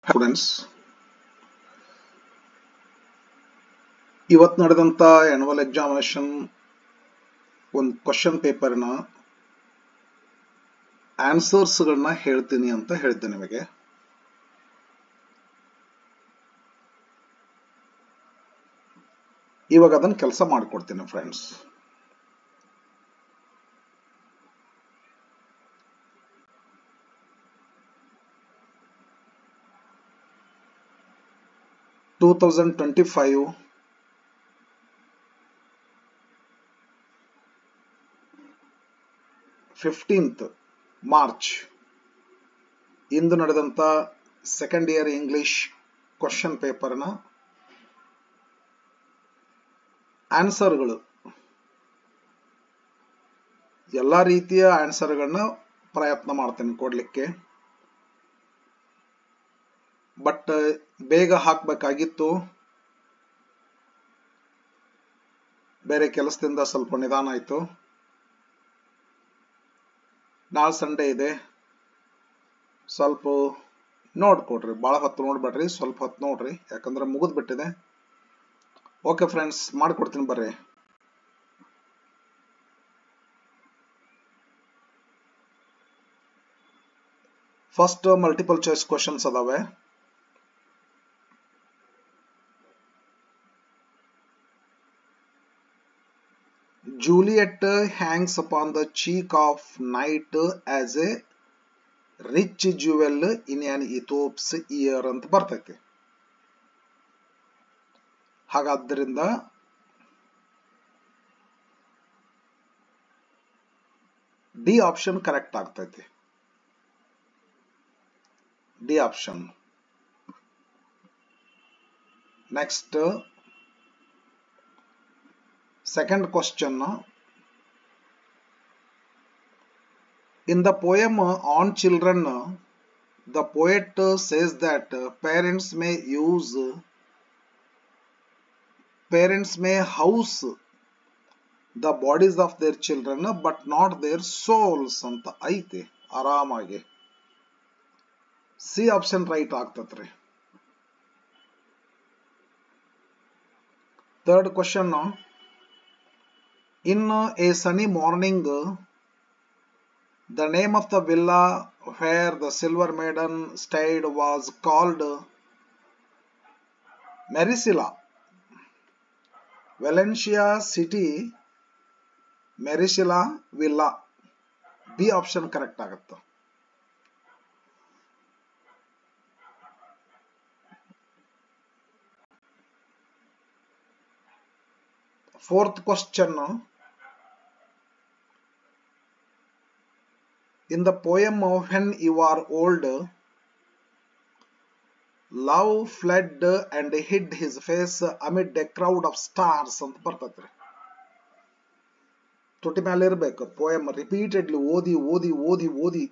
Students, ಇವತ್ತು ನಡೆದಂತ annual examination ಒಂದು ಕ್ವಶನ್ ಪೇಪರ್ನ ಆನ್ಸರ್ಸ್ಗಳನ್ನ ಹೇಳ್ತೀನಿ ಅಂತ ಹೇಳಿದ್ದೆ ನಿಮಗೆ. ಇವಾಗ ಅದನ್ನ ಕೆಲಸ ಮಾಡಿಕೊಡ್ತೀನಿ ಫ್ರೆಂಡ್ಸ್. ಟೂ 2025 15th ಮಾರ್ಚ್ ಇಂದು ನಡೆದಂತ ಸೆಕೆಂಡ್ ಇಯರ್ ಇಂಗ್ಲಿಷ್ ಕ್ವಶನ್ ಪೇಪರ್ನ ಆನ್ಸರ್ಗಳು, ಎಲ್ಲಾ ರೀತಿಯ ಆನ್ಸರ್ಗಳನ್ನ ಪ್ರಯತ್ನ ಮಾಡ್ತೇನೆ ಕೊಡ್ಲಿಕ್ಕೆ. ಬಟ್ ಬೇಗ ಹಾಕಬೇಕಾಗಿತ್ತು, ಬೇರೆ ಕೆಲಸದಿಂದ ಸ್ವಲ್ಪ ನಿಧಾನ ಆಯ್ತು. ನಾಳೆ ಸಂಡೇ ಇದೆ, ಸ್ವಲ್ಪ ನೋಡ್ಕೊಡ್ರಿ, ಭಾಳ ಹೊತ್ತು ನೋಡ್ಬೇಡ್ರಿ, ಸ್ವಲ್ಪ ಹೊತ್ತು ನೋಡ್ರಿ, ಯಾಕಂದ್ರೆ ಮುಗಿದ್ ಬಿಟ್ಟಿದೆ. ಓಕೆ ಫ್ರೆಂಡ್ಸ್, ಮಾಡ್ಕೊಡ್ತೀನಿ ಬರ್ರಿ. ಫಸ್ಟ್ ಮಲ್ಟಿಪಲ್ ಚಾಯ್ಸ್ ಕ್ವಶನ್ಸ್ ಅದಾವೆ. Juliet hangs upon the cheek of night as a rich jewel in an Ethiope's ear ಅಂತ ಬರ್ತೈತಿ. ಹಾಗಾದ್ದರಿಂದ ಡಿ ಆಪ್ಷನ್ ಕರೆಕ್ಟ್ ಆಗ್ತೈತಿ. D option. Next second question. In the poem On Children, the poet says that parents may house the bodies of their children but not their souls ಅಂತ ಐತೆ ಆರಾಮಾಗಿ. C option right ಆಗ್ತತ್ರಿ. Third question. In a sunny morning, the name of the villa where the silver maiden stayed was called Merisila. Valencia City, Merisila Villa. B option correct ಆಗುತ್ತೆ. Fourth question. In the poem When You Are Old, love fled and hid his face amid a crowd of stars ಅಂತ ಬರ್ತೈತ್ರಿ. ತುಟಿ ಮೇಲೆ ಇರಬೇಕು poem, repeatedly ಓದಿ ಓದಿ ಓದಿ ಓದಿ.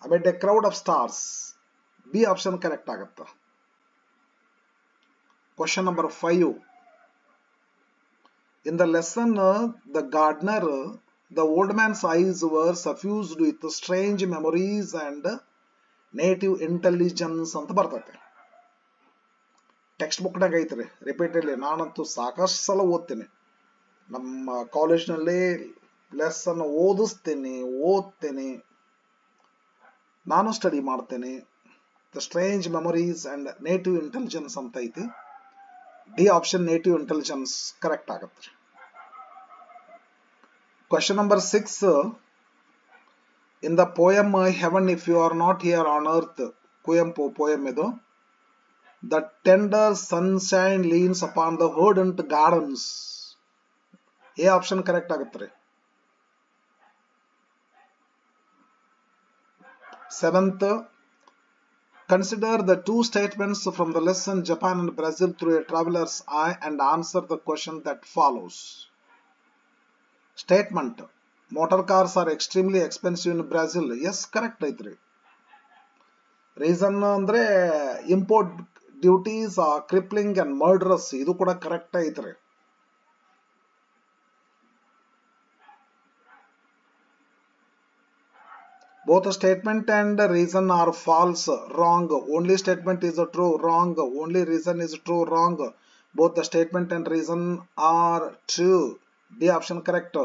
amid a crowd of stars. B option correct ಆಗುತ್ತೆ. Question number 5. In the lesson The Gardener, the old man's eyes were suffused with strange memories and native intelligence ಅಂತ ಬರ್ತೈತೆ. ಟೆಕ್ಸ್ಟ್ ಬುಕ್ನಾಗ ಐತ್ರಿ, ರಿಪೀಟೆಡ್ಲಿ. ನಾನಂತೂ ಸಾಕಷ್ಟು ಸಲ ಓದ್ತೀನಿ. ನಮ್ಮ ಕಾಲೇಜ್ನಲ್ಲಿ ಲೆಸನ್ ಓದ್ತೇನೆ, ನಾನು ಸ್ಟಡಿ ಮಾಡ್ತೇನೆ. The strange memories and native intelligence ಅಂತ ಐತಿ. D option native intelligence correct ಆಗುತ್ತೆ. Question number 6. In the poem heaven if you are not here on earth, Kuvempu poem ಇದು. The tender sunshine leans upon the verdant gardens. A option correct ಆಗುತ್ತೆ. 7th. Consider the two statements from the lesson Japan and Brazil through a traveler's eye and answer the question that follows. Statement. Motor cars are extremely expensive in Brazil. Yes, correct ಐತ್ರಿ. Reason ಅಂದ್ರೆ import duties are crippling and murderous. ಇದು ಕೂಡ correct ಐತ್ರಿ. Both the statement and the reason are false, wrong. Only statement is true, wrong. Only reason is true, wrong. Both the statement and reason are true. D option correct.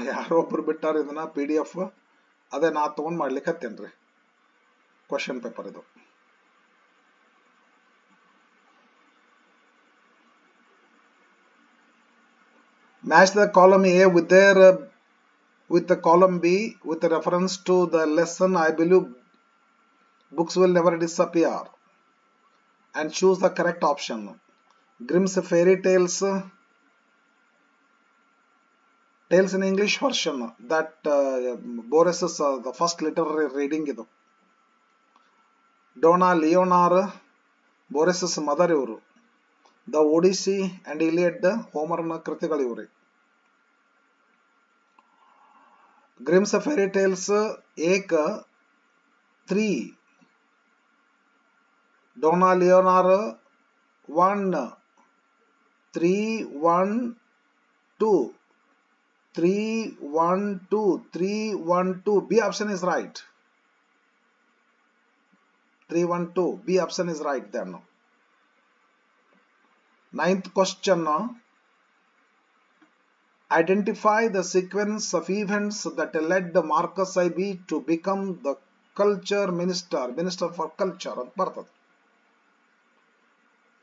ಯಾರೋ ಒಬ್ರು ಬಿಟ್ಟಾರ ಇದನ್ನ PDF. ಅದೇ ನಾ ತಗೊಂಡ್ ಮಾಡ್ಲಿಕ್ಕೆ ಹತ್ತೇನ್ರಿ. Question paper ಇದು. Match the column A with the column B with reference to the lesson. I believe books will never disappear, and choose the correct option. Grimm's fairy tales, tales in English version, that Boris's the first literary reading idu. Donna Leonor, Boris's mother iವರು. The Odyssey and Iliad, ಹೋಮರ್ನ ಕೃತಿಗಳು ಇವ್ರಿ. Grimm's fairy tales 3, Donna Leonor 1, 3, 1, 2, 3, 1, 2, 3, 1, 2. B option is right. 3, 1, 2. B option is right then. Ninth question. Identify the sequence of events that led Marcus IB to become the culture minister for culture ಅಂತ ಬರ್ತದೆ.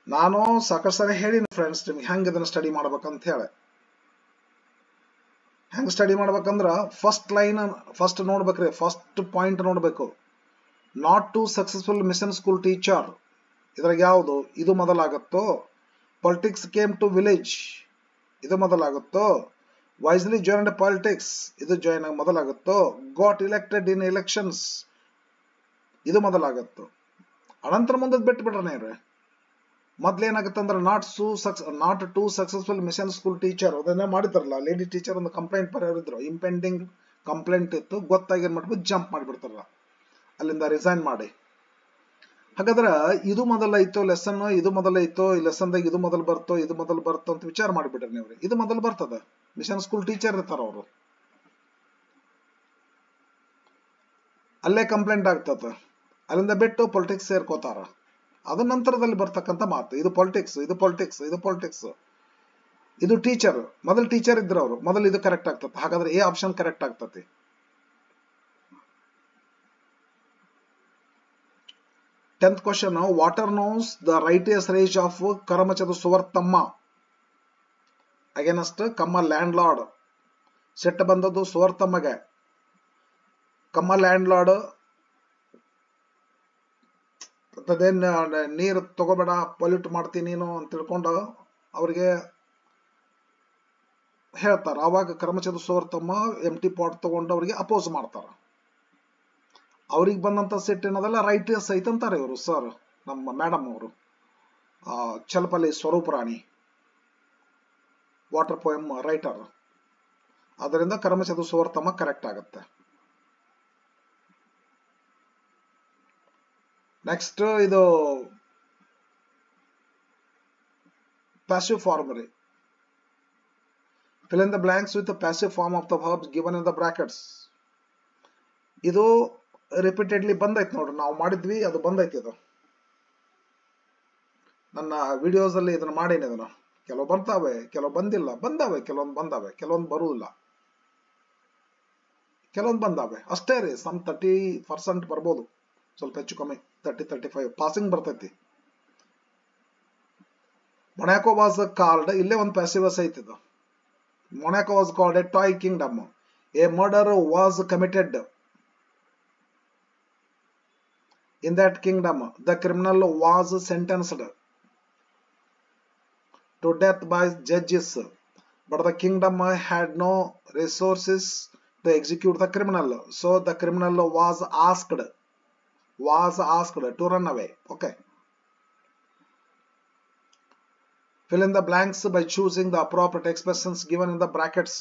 ನಾನು ಸಾಕಷ್ಟು ಸರಿ ಹೇಳಿನಿ friends ನಿಮ್ಗೆ ಹೆಂಗೆ ಇದನ್ನ study ಮಾಡ್ಬೇಕಂತ ಹೇಳಿ. ಹೆಂಗೆ ಸ್ಟಡಿ ಮಾಡ್ಬೇಕಂದ್ರ ಫಸ್ಟ್ ನೋಡ್ಬೇಕ್ರಿ, ಫಸ್ಟ್ ಪಾಯಿಂಟ್ ನೋಡ್ಬೇಕು. Not to successful mission school teacher, ಇದ್ರಾಗ ಯಾವುದು ಇದು ಮೊದಲಾಗುತ್ತೋ? Politics came to village, ಇದು ಮೊದಲಾಗುತ್ತೋ? Wisely joined politics, ಇದು ಜಾಯಿನ್ ಆಗಿ ಮೊದಲಾಗುತ್ತೋ? Got elected in elections, ಇದು ಮೊದಲಾಗುತ್ತೋ? ಅನಂತರ ಮುಂದದ್ ಬಿಟ್ಟು ಬಿಡ್ರನೇ ಇವ್ರೆ. ಮೊದ್ಲೇನಾಗುತ್ತಂದ್ರೆ not to successful mission school teacher ಅದನ್ನ ಮಾಡಿದಾರಲ್ಲ, ಲೇಡಿ ಟೀಚರ್ ಒಂದು ಕಂಪ್ಲೇಂಟ್ ಬರೋರಿದ್ರು, ಇಂಪೆಂಡಿಂಗ್ ಕಂಪ್ಲೇಂಟ್ ಇತ್ತು, ಗೊತ್ತಾಗಿ ಏನ್ ಮಾಡ್ಬಿಟ್ಟು ಜಂಪ್ ಮಾಡಿಬಿಡ್ತಾರಲ್ಲ, ಅಲ್ಲಿಂದ ರಿಸೈನ್ ಮಾಡಿ. ಹಾಗಾದ್ರೆ ಇದು ಮೊದಲ ಐತೋ ಲೆಸನ್, ಇದು ಮೊದಲ ಐತೋ ಈ ಲೆಸನ್ದಾಗ ಇದು ಮೊದಲು ಬರ್ತೋ ಅಂತ ವಿಚಾರ ಮಾಡಿಬಿಡ್ರಿ ನೀವು. ಇದು ಮೊದಲು ಬರ್ತದ, ಮಿಷನ್ ಸ್ಕೂಲ್ ಟೀಚರ್ ಇರ್ತಾರ ಅವರು, ಅಲ್ಲೇ ಕಂಪ್ಲೇಂಟ್ ಆಗ್ತದ, ಅಲ್ಲಿಂದ ಬಿಟ್ಟು ಪೊಲಿಟಿಕ್ಸ್ ಸೇರ್ಕೋತಾರ. ಅದ ನಂತರದಲ್ಲಿ ಬರ್ತಕ್ಕಂಥ ಮಾತು ಇದು ಪೊಲಿಟಿಕ್ಸ್, ಇದು ಟೀಚರ್. ಮೊದಲು ಟೀಚರ್ ಇದ್ರ ಅವರು, ಮೊದಲು ಇದು ಕರೆಕ್ಟ್ ಆಗ್ತದೆ. ಹಾಗಾದ್ರೆ ಎ ಆಪ್ಷನ್ ಕರೆಕ್ಟ್ ಆಗ್ತತಿ. Tenth question. Water knows the righteous rage of Karamachadu Suvartamma against Kamma landlord. ಸಿಟ್ಟು ಬಂದದ್ದು ಸುವರ್ತಮ್ಮಗೆ. ಕಮ್ಮ ಲ್ಯಾಂಡ್ಲಾರ್ಡ್ ಅದೇನ್ ನೀರು ತಗೋಬೇಡ, ಪೊಲ್ಯೂಟ್ ಮಾಡ್ತೀನಿ ನೀನು ಅಂತ ತಿಳ್ಕೊಂಡು ಅವ್ರಿಗೆ ಹೇಳ್ತಾರ. ಅವಾಗ ಕರಮಚಂದ್ರ ಸುವರ್ತಮ್ಮ ಎಂಟಿ ಪಾಟ್ ತಗೊಂಡು ಅವ್ರಿಗೆ ಅಪೋಸ್ ಮಾಡ್ತಾರ. ಅವ್ರಿಗೆ ಬಂದಂತ ಸಿಟ್ಟು ಏನದಲ್ಲ ರೈಟಿಯಸ್ ಐತಂತಾರೆ ಇವರು ಸರ್, ನಮ್ಮ ಮೇಡಮ್ ಅವರು, ಚಲಪಲ್ಲಿ ಸ್ವರೂಪ ರಾಣಿ, ವಾಟರ್ ಪೋಯಮ್ ರೈಟರ್. ಅದರಿಂದ ಕರಮಚಂದ್ರ ಸುವರ್ತಮ್ಮ ಕರೆಕ್ಟ್ ಆಗುತ್ತೆ. ನೆಕ್ಸ್ಟ್ ಇದು passive form ರೀ. Fill in the blanks with the passive form of the verbs given in the brackets. ಇದು ರಿಪೀಟೆಡ್ಲಿ ಬಂದೈತಿ ನೋಡ್ರಿ, ನಾವು ಮಾಡಿದ್ವಿ, ಅದು ಬಂದೈತಿ. ಇದು ನನ್ನ ವಿಡಿಯೋಸ್ ಅಲ್ಲಿ ಇದನ್ನ ಮಾಡೀನಿ. ಇದನ್ನ ಕೆಲವು ಬರ್ತಾವೆ, ಕೆಲವು ಬಂದಿಲ್ಲ, ಕೆಲವೊಂದು ಬಂದಾವೆ, ಕೆಲವೊಂದು ಬರುವುದಿಲ್ಲ, ಕೆಲವೊಂದು ಬಂದಾವೆ ಅಷ್ಟೇ ರೀ. ಸಮ್ 30% ಬರ್ಬೋದು, ಸ್ವಲ್ಪ ಹೆಚ್ಚು ಕಮ್ಮಿ 30-35 ಪಾಸಿಂಗ್ ಬರ್ತೈತಿ. ಮೊನಾಕೋ ವಾಸ್ ಕಾಲ್ಡ್, ಇಲ್ಲೇ ಒಂದು ಪ್ಯಾಸಿವಸ್ ಐತಿದು. Monaco was called a toy kingdom. A murder was committed in that kingdom. The criminal was sentenced to death by judges, but the kingdom had no resources to execute the criminal, so the criminal was asked to run away. Okay, fill in the blanks by choosing the appropriate expressions given in the brackets.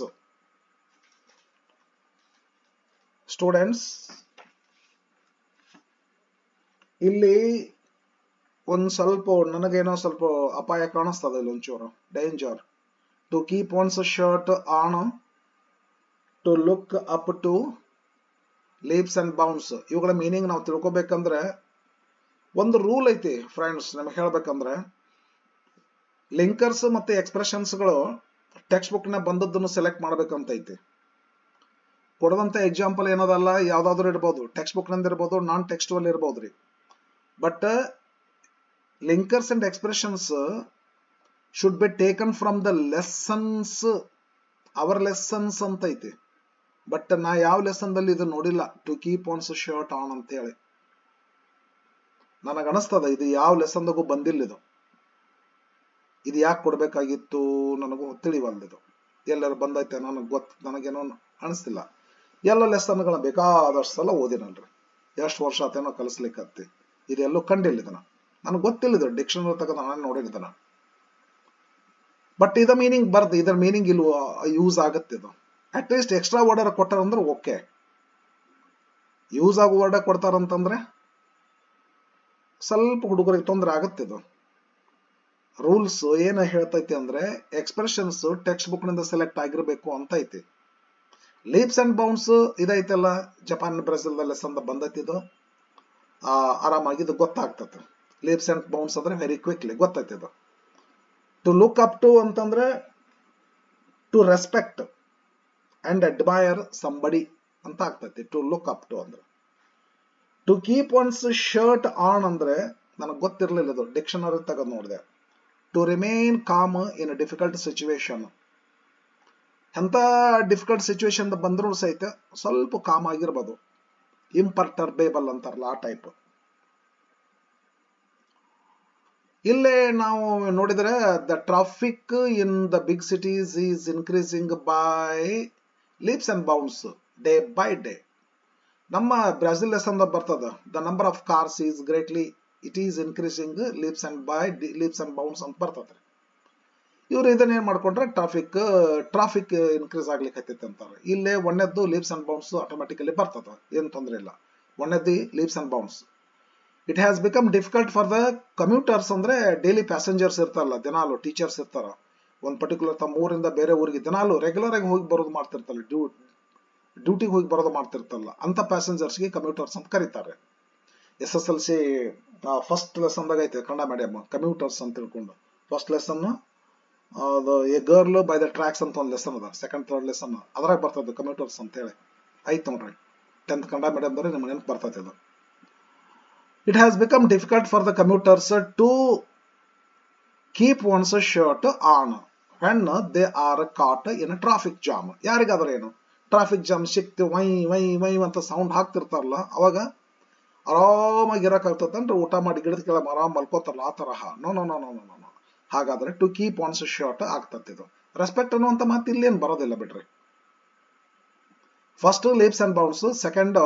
Students, ಇಲ್ಲಿ ಒಂದ್ ಸ್ವಲ್ಪ ನನಗೇನೋ ಸ್ವಲ್ಪ ಅಪಾಯ ಕಾಣಿಸ್ತದೆ ಇಲ್ಲಿ ಒಂಚೂರು danger. To keep one's shirt on, to look up to, leaps and bounce. ಇವುಗಳ ಮೀನಿಂಗ್ ನಾವು ತಿಳ್ಕೊಬೇಕಂದ್ರೆ ಒಂದು ರೂಲ್ ಐತಿ ಫ್ರೆಂಡ್ಸ್. ನಮಗೆ ಹೇಳ್ಬೇಕಂದ್ರೆ ಲಿಂಕರ್ಸ್ ಮತ್ತೆ ಎಕ್ಸ್ಪ್ರೆಷನ್ಸ್ಗಳು ಟೆಕ್ಸ್ಟ್ ಬುಕ್ ನ ಬಂದದ್ದನ್ನು ಸೆಲೆಕ್ಟ್ ಮಾಡ್ಬೇಕಂತ ಐತಿ. ಕೊಡದಂತ ಎಕ್ಸಾಂಪಲ್ ಏನದಲ್ಲ, ಯಾವ್ದಾದ್ರು ಇರ್ಬೋದು, ಟೆಕ್ಸ್ಟ್ ಬುಕ್ ನಂದ ಇರ್ಬೋದು, ನಾನ್ ಟೆಕ್ಸ್ಟುವಲ್ ಇರ್ಬೋದ್ರಿ. But linkers and expressions should be taken from the lessons, our lessons ಅಂತ ಐತಿ. ಬಟ್ ನಾ ಯಾವ ಲೆಸನ್ ದಲ್ಲಿ ಇದು ನೋಡಿಲ್ಲ, to keep one's shirt on ಅಂತ ಹೇಳಿ. ನನಗನಿಸ್ತದ ಇದು ಯಾವ ಲೆಸನ್ದಾಗೂ ಬಂದಿಲ್ಲ. ಇದು ಯಾಕೆ ಕೊಡ್ಬೇಕಾಗಿತ್ತು ನನಗೂ ತಿಳಿವಲ್ದಿದು. ಎಲ್ಲರೂ ಬಂದೈತೆ ನನಗೇನೋ ಅನಿಸ್ತಿಲ್ಲ. ಎಲ್ಲ ಲೆಸನ್ಗಳನ್ನ ಬೇಕಾದಷ್ಟು ಸಲ ಓದಿನಲ್ರಿ, ಎಷ್ಟು ವರ್ಷ ಆತೇನೋ ಕಲಿಸ್ಲಿಕ್ಕತ್ತಿ. ಇದೆಲ್ಲೂ ಕಂಡಿಲ್ಲ ಇದನ್ನ, ನನಗೆ ಗೊತ್ತಿಲ್ಲ. ಡಿಕ್ಷನರಿ ತಗದ ನಾನು ನೋಡಿದ್ದನ. ಬಟ್ ಇದ ಮೀನಿಂಗ್ ಬರ್ದು, ಇದರ ಮೀನಿಂಗ್ ಇಲ್ಲಿ ಯೂಸ್ ಆಗತ್ತೆ. ಇದು ಅಟ್ ಲೀಸ್ಟ್ ಎಕ್ಸ್ಟ್ರಾ ವರ್ಡರ್ ಕೊಟ್ಟಾರಂದ್ರೆ ಓಕೆ. ಯೂಸ್ ಆಗೋ ವರ್ಡರ್ ಕೊಡ್ತಾರಂತಂದ್ರೆ ಸ್ವಲ್ಪ ಹುಡುಗರಿಗೆ ತೊಂದರೆ ಆಗುತ್ತೆ. ಇದು ರೂಲ್ಸ್ ಏನ ಹೇಳ್ತೈತಿ ಅಂದ್ರೆ ಎಕ್ಸ್ಪ್ರೆಷನ್ಸ್ ಟೆಕ್ಸ್ಟ್ ಬುಕ್ ನಿಂದ ಸೆಲೆಕ್ಟ್ ಆಗಿರ್ಬೇಕು ಅಂತ ಐತಿ. ಲೀಪ್ಸ್ ಅಂಡ್ ಬೌನ್ಸ್ ಇದೈತಲ್ಲ, ಜಪಾನ್ ಬ್ರೆಜಿಲ್ ಲೆಸನ್ ಬಂದೈತಿ. ಇದು ಆರಾಮಾಗಿ ಇದು ಗೊತ್ತಾಗ್ತದೆ. ಲೀಪ್ಸ್ ಅಂಡ್ ಬೌನ್ಸ್ ಅಂದ್ರೆ ವೆರಿ ಕ್ವಿಕ್ಲಿ ಗೊತ್ತೈತಿ ಇದು. ಟು ಲುಕ್ ಅಪ್ ಟು ಅಂತಂದ್ರೆ to respect and admire somebody ಅಂತ ಆಗ್ತೈತಿ. ಟು ಲುಕ್ ಅಪ್ ಟು ಅಂದ್ರೆ. To keep one's shirt on ಅಂದ್ರೆ ನನಗೆ ಗೊತ್ತಿರ್ಲಿಲ್ಲ, ಇದು ಡಿಕ್ಷನರಿ ತೆಗೆದು ನೋಡಿದೆ. To remain calm in difficult situation. ಎಂತ ಡಿಫಿಕಲ್ಟ್ ಸಿಚುವೇಶನ್ ಬಂದರೂ ಸಹಿತ ಸ್ವಲ್ಪ ಕಾಮ್ ಆಗಿರ್ಬೋದು. ಇಂಪರ್ಟರ್ಬೇಬಲ್ ಅಂತಾರಲ್ಲ ಆ ಟೈಪ್. ಇಲ್ಲೇ ನಾವು ನೋಡಿದ್ರೆ the traffic in the big cities is increasing by leaps and bounds day by day. ನಮ್ಮ ಬ್ರೆಜಿಲ್ ಲೆಸನ್ ಬರ್ತದ, the number of cars is greatly, it is increasing leaps and by leaps and bounds ಅಂತ ಬರ್ತದೆ. ಇವ್ರು ಇದನ್ನ ಏನ್ ಮಾಡ್ಕೊಂಡ್ರೆ traffic increase ಆಗ್ಲಿಕ್ಕೆ ಹತ್ತೈತೆ ಅಂತಾರೆ. ಇಲ್ಲೇ ಒಂದನೇದ್ದು ಲೀಪ್ಸ್ ಅಂಡ್ ಬೌಂಡ್ಸ್ ಆಟೋಮೆಟಿಕಲಿ ಬರ್ತದ, ಏನ್ ತೊಂದರೆ ಇಲ್ಲ. ಒಂದನೇದ್ದು leaps and bounds. It has become difficult for the commuters ಅಂದ್ರೆ ಡೈಲಿ ಪ್ಯಾಸೆಂಜರ್ಸ್ ಇರ್ತಾರಲ್ಲ, ದಿನಾಲು ಟೀಚರ್ಸ್ ಇರ್ತಾರ, ಒಂದ್ ಪರ್ಟಿಕ್ಯುಲರ್ ತಮ್ಮ ಊರಿಂದ ಬೇರೆ ಊರಿಗೆ ದಿನಾಲು ರೆಗ್ಯುಲರ್ ಆಗಿ ಹೋಗಿ ಬರೋದು ಮಾಡ್ತಿರ್ತಾರಲ್ಲ, ಡ್ಯೂಟಿಗೆ ಹೋಗಿ ಬರೋದು ಮಾಡ್ತಿರ್ತಾರಲ್ಲ, ಅಂತ ಪ್ಯಾಸೆಂಜರ್ಸ್ಗೆ ಕಮ್ಯೂಟರ್ಸ್ ಅಂತ ಕರೀತಾರೆ. SSLC ಫಸ್ಟ್ ಲೆಸನ್ದಾಗ ಐತೆ ಕನ್ನಡ ಮೀಡಿಯಂ ಕಮ್ಯೂಟರ್ಸ್ ಅಂತ ತಿಳ್ಕೊಂಡು. ಫಸ್ಟ್ ಲೆಸನ್ ಅದು A girl by the tracks ಅಂತ ಒಂದು ಲೆಸನ್ ಅದ, ಸೆಕೆಂಡ್ ಥರ್ಡ್ ಲೆಸನ್ ಅದ್ರಾಗ ಬರ್ತದೆ ಕಮ್ಯೂಟರ್ಸ್ ಅಂತ ಹೇಳಿ ಐತ್ ನೋಡ್ರಿ. 10th ಕನ್ನಡ ಮೀಡಿಯಂದ್ರೆ ನಿಮ್ಗೆ ನೆನಪು ಬರ್ತೈತೆ ಇದು. It has become difficult for the commuters to keep one's shirt on when they are caught in traffic jam. ಯಾರಿಗಾದ್ರೆ ಏನು ಟ್ರಾಫಿಕ್ ಜಾಮ್ ಸಿಕ್ತು ವೈ ವೈ ವೈ ಅಂತ ಸೌಂಡ್ ಹಾಕ್ತಿರ್ತಾರಲ್ಲ, ಅವಾಗ ಆರಾಮಾಗಿ ಇರಕ್ಕಾಗ್ತದಂದ್ರೆ ಊಟ ಮಾಡಿ ಗಿಡದ ಕೆಳಗೆ ಆರಾಮ್ ಮಲ್ಕೋತಾರಲ್ಲ ಆ ತರಹ. No no no no no no. ಹಾಗಾದ್ರೆ ಟು ಕೀಪ್ ಒನ್ಸ್ ಶರ್ಟ್ ಆಗ್ತತ್ತಿದು. ರೆಸ್ಪೆಕ್ಟ್ ಅನ್ನುವಂತ ಮಾತು ಇಲ್ಲೇನು ಬರೋದಿಲ್ಲ ಬಿಡ್ರಿ. First leaps and bounds, second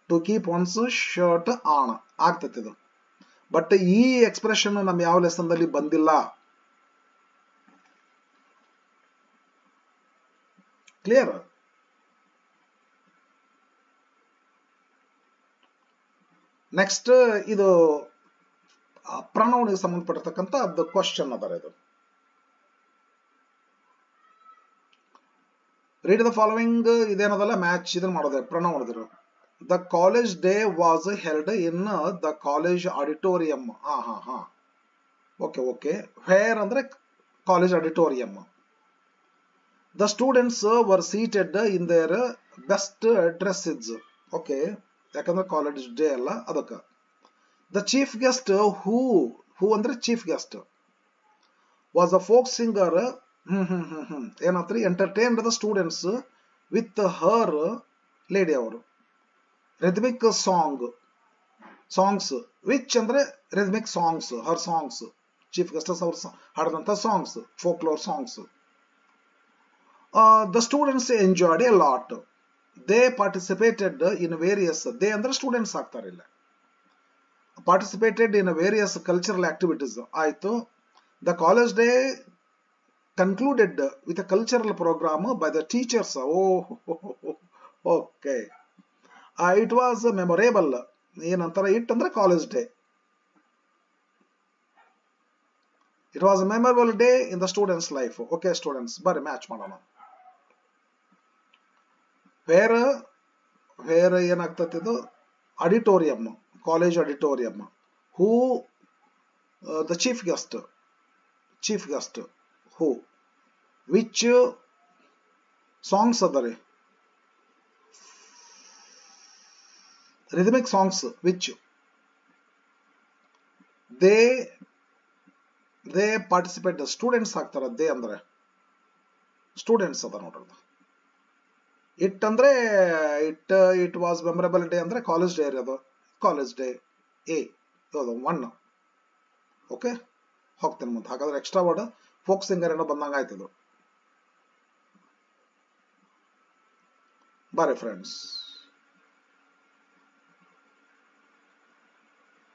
to keep one's shirt on ಆಗ್ತತ್ತಿದು. ಬಟ್ ಈ ಎಕ್ಸ್ಪ್ರೆಷನ್ ನಮ್ ಯಾವ ಲೆಸನ್ ದಲ್ಲಿ ಬಂದಿಲ್ಲ. ಕ್ಲಿಯರ್? ನೆಕ್ಸ್ಟ್ ಇದು ಪ್ರನೌನ್ಗೆ ಸಂಬಂಧಪಟ್ಟಿರ್ತಕ್ಕಂಥ ಅದು ಕ್ವಶನ್ ಅದರ. ಇದು ರೀಡ್ ದ ಫಾಲೋವಿಂಗ್ ಇದೇನದಲ್ಲ ಮ್ಯಾಚ್ ಇದನ್ನ ಮಾಡೋದು ಪ್ರನೌನ್ ಹೊಡೆದಿರು. The college day was held in the college auditorium. Okay. Where ಅಂದ್ರೆ college auditorium. The students were seated in their best dresses. Okay, ಯಾಕಂದ್ರೆ ಕಾಲೇಜ್ ಡೇ ಅಲ್ಲ ಅದಕ್ಕೆ. ದ ಚೀಫ್ ಗೆಸ್ಟ್ ಹೂ ಅಂದ್ರೆ chief guest was a folk singer. ಏನಂತ್ರಿ entertained the students with her lady. ಅವರು rhythmic songs which ಅಂದ್ರೆ rhythmic songs, her songs, chief gestures ಅವ್ರು ಹಾಡಿದಂತ songs, folklore songs. The students enjoyed a lot. They participated in various, they ಅಂದ್ರೆ students ಆಗ್ತಾರೆ ಇಲ್ಲ, participated in various cultural activities ಆಯ್ತು. The college day concluded with a cultural programme by the teachers. Okay, it was memorable. ಏನಂತಾರೆ it ಅಂದ್ರೆ college day. It was a memorable day in the student's life. Okay, students, ಬರ್ರಿ match ಮಾಡೋಣ. Wear ಏನಾಗ್ತದೆ ಇದು auditorium, college auditorium. Who the chief guest who which songs ಅದರಿ rhythmic songs which they participate. Students ಆಗ್ತಾರ. They ಅಂದ್ರೆ students ಅದ ನೋಡ್ರಿ. It ಅಂದ್ರೆ ಇಟ್ ವಾಸ್ ಮೆಮೊರಬಲ್ ಡೇ ಅಂದ್ರೆ ಕಾಲೇಜ್ ಡೇ ಅದು. ಕಾಲೇಜ್ ಡೇ ಎ ಯಾವುದು 1. ಓಕೆ, ಹೋಗ್ತೇನೆ ಮುಂದೆ. ಹಾಗಾದ್ರೆ ಎಕ್ಸ್ಟ್ರಾ ವರ್ಡ್ ಫೋಕ್ ಸಿಂಗರ್ ಏನೋ ಬಂದಂಗ ಆಯ್ತದು. ಬಾರಿ friends,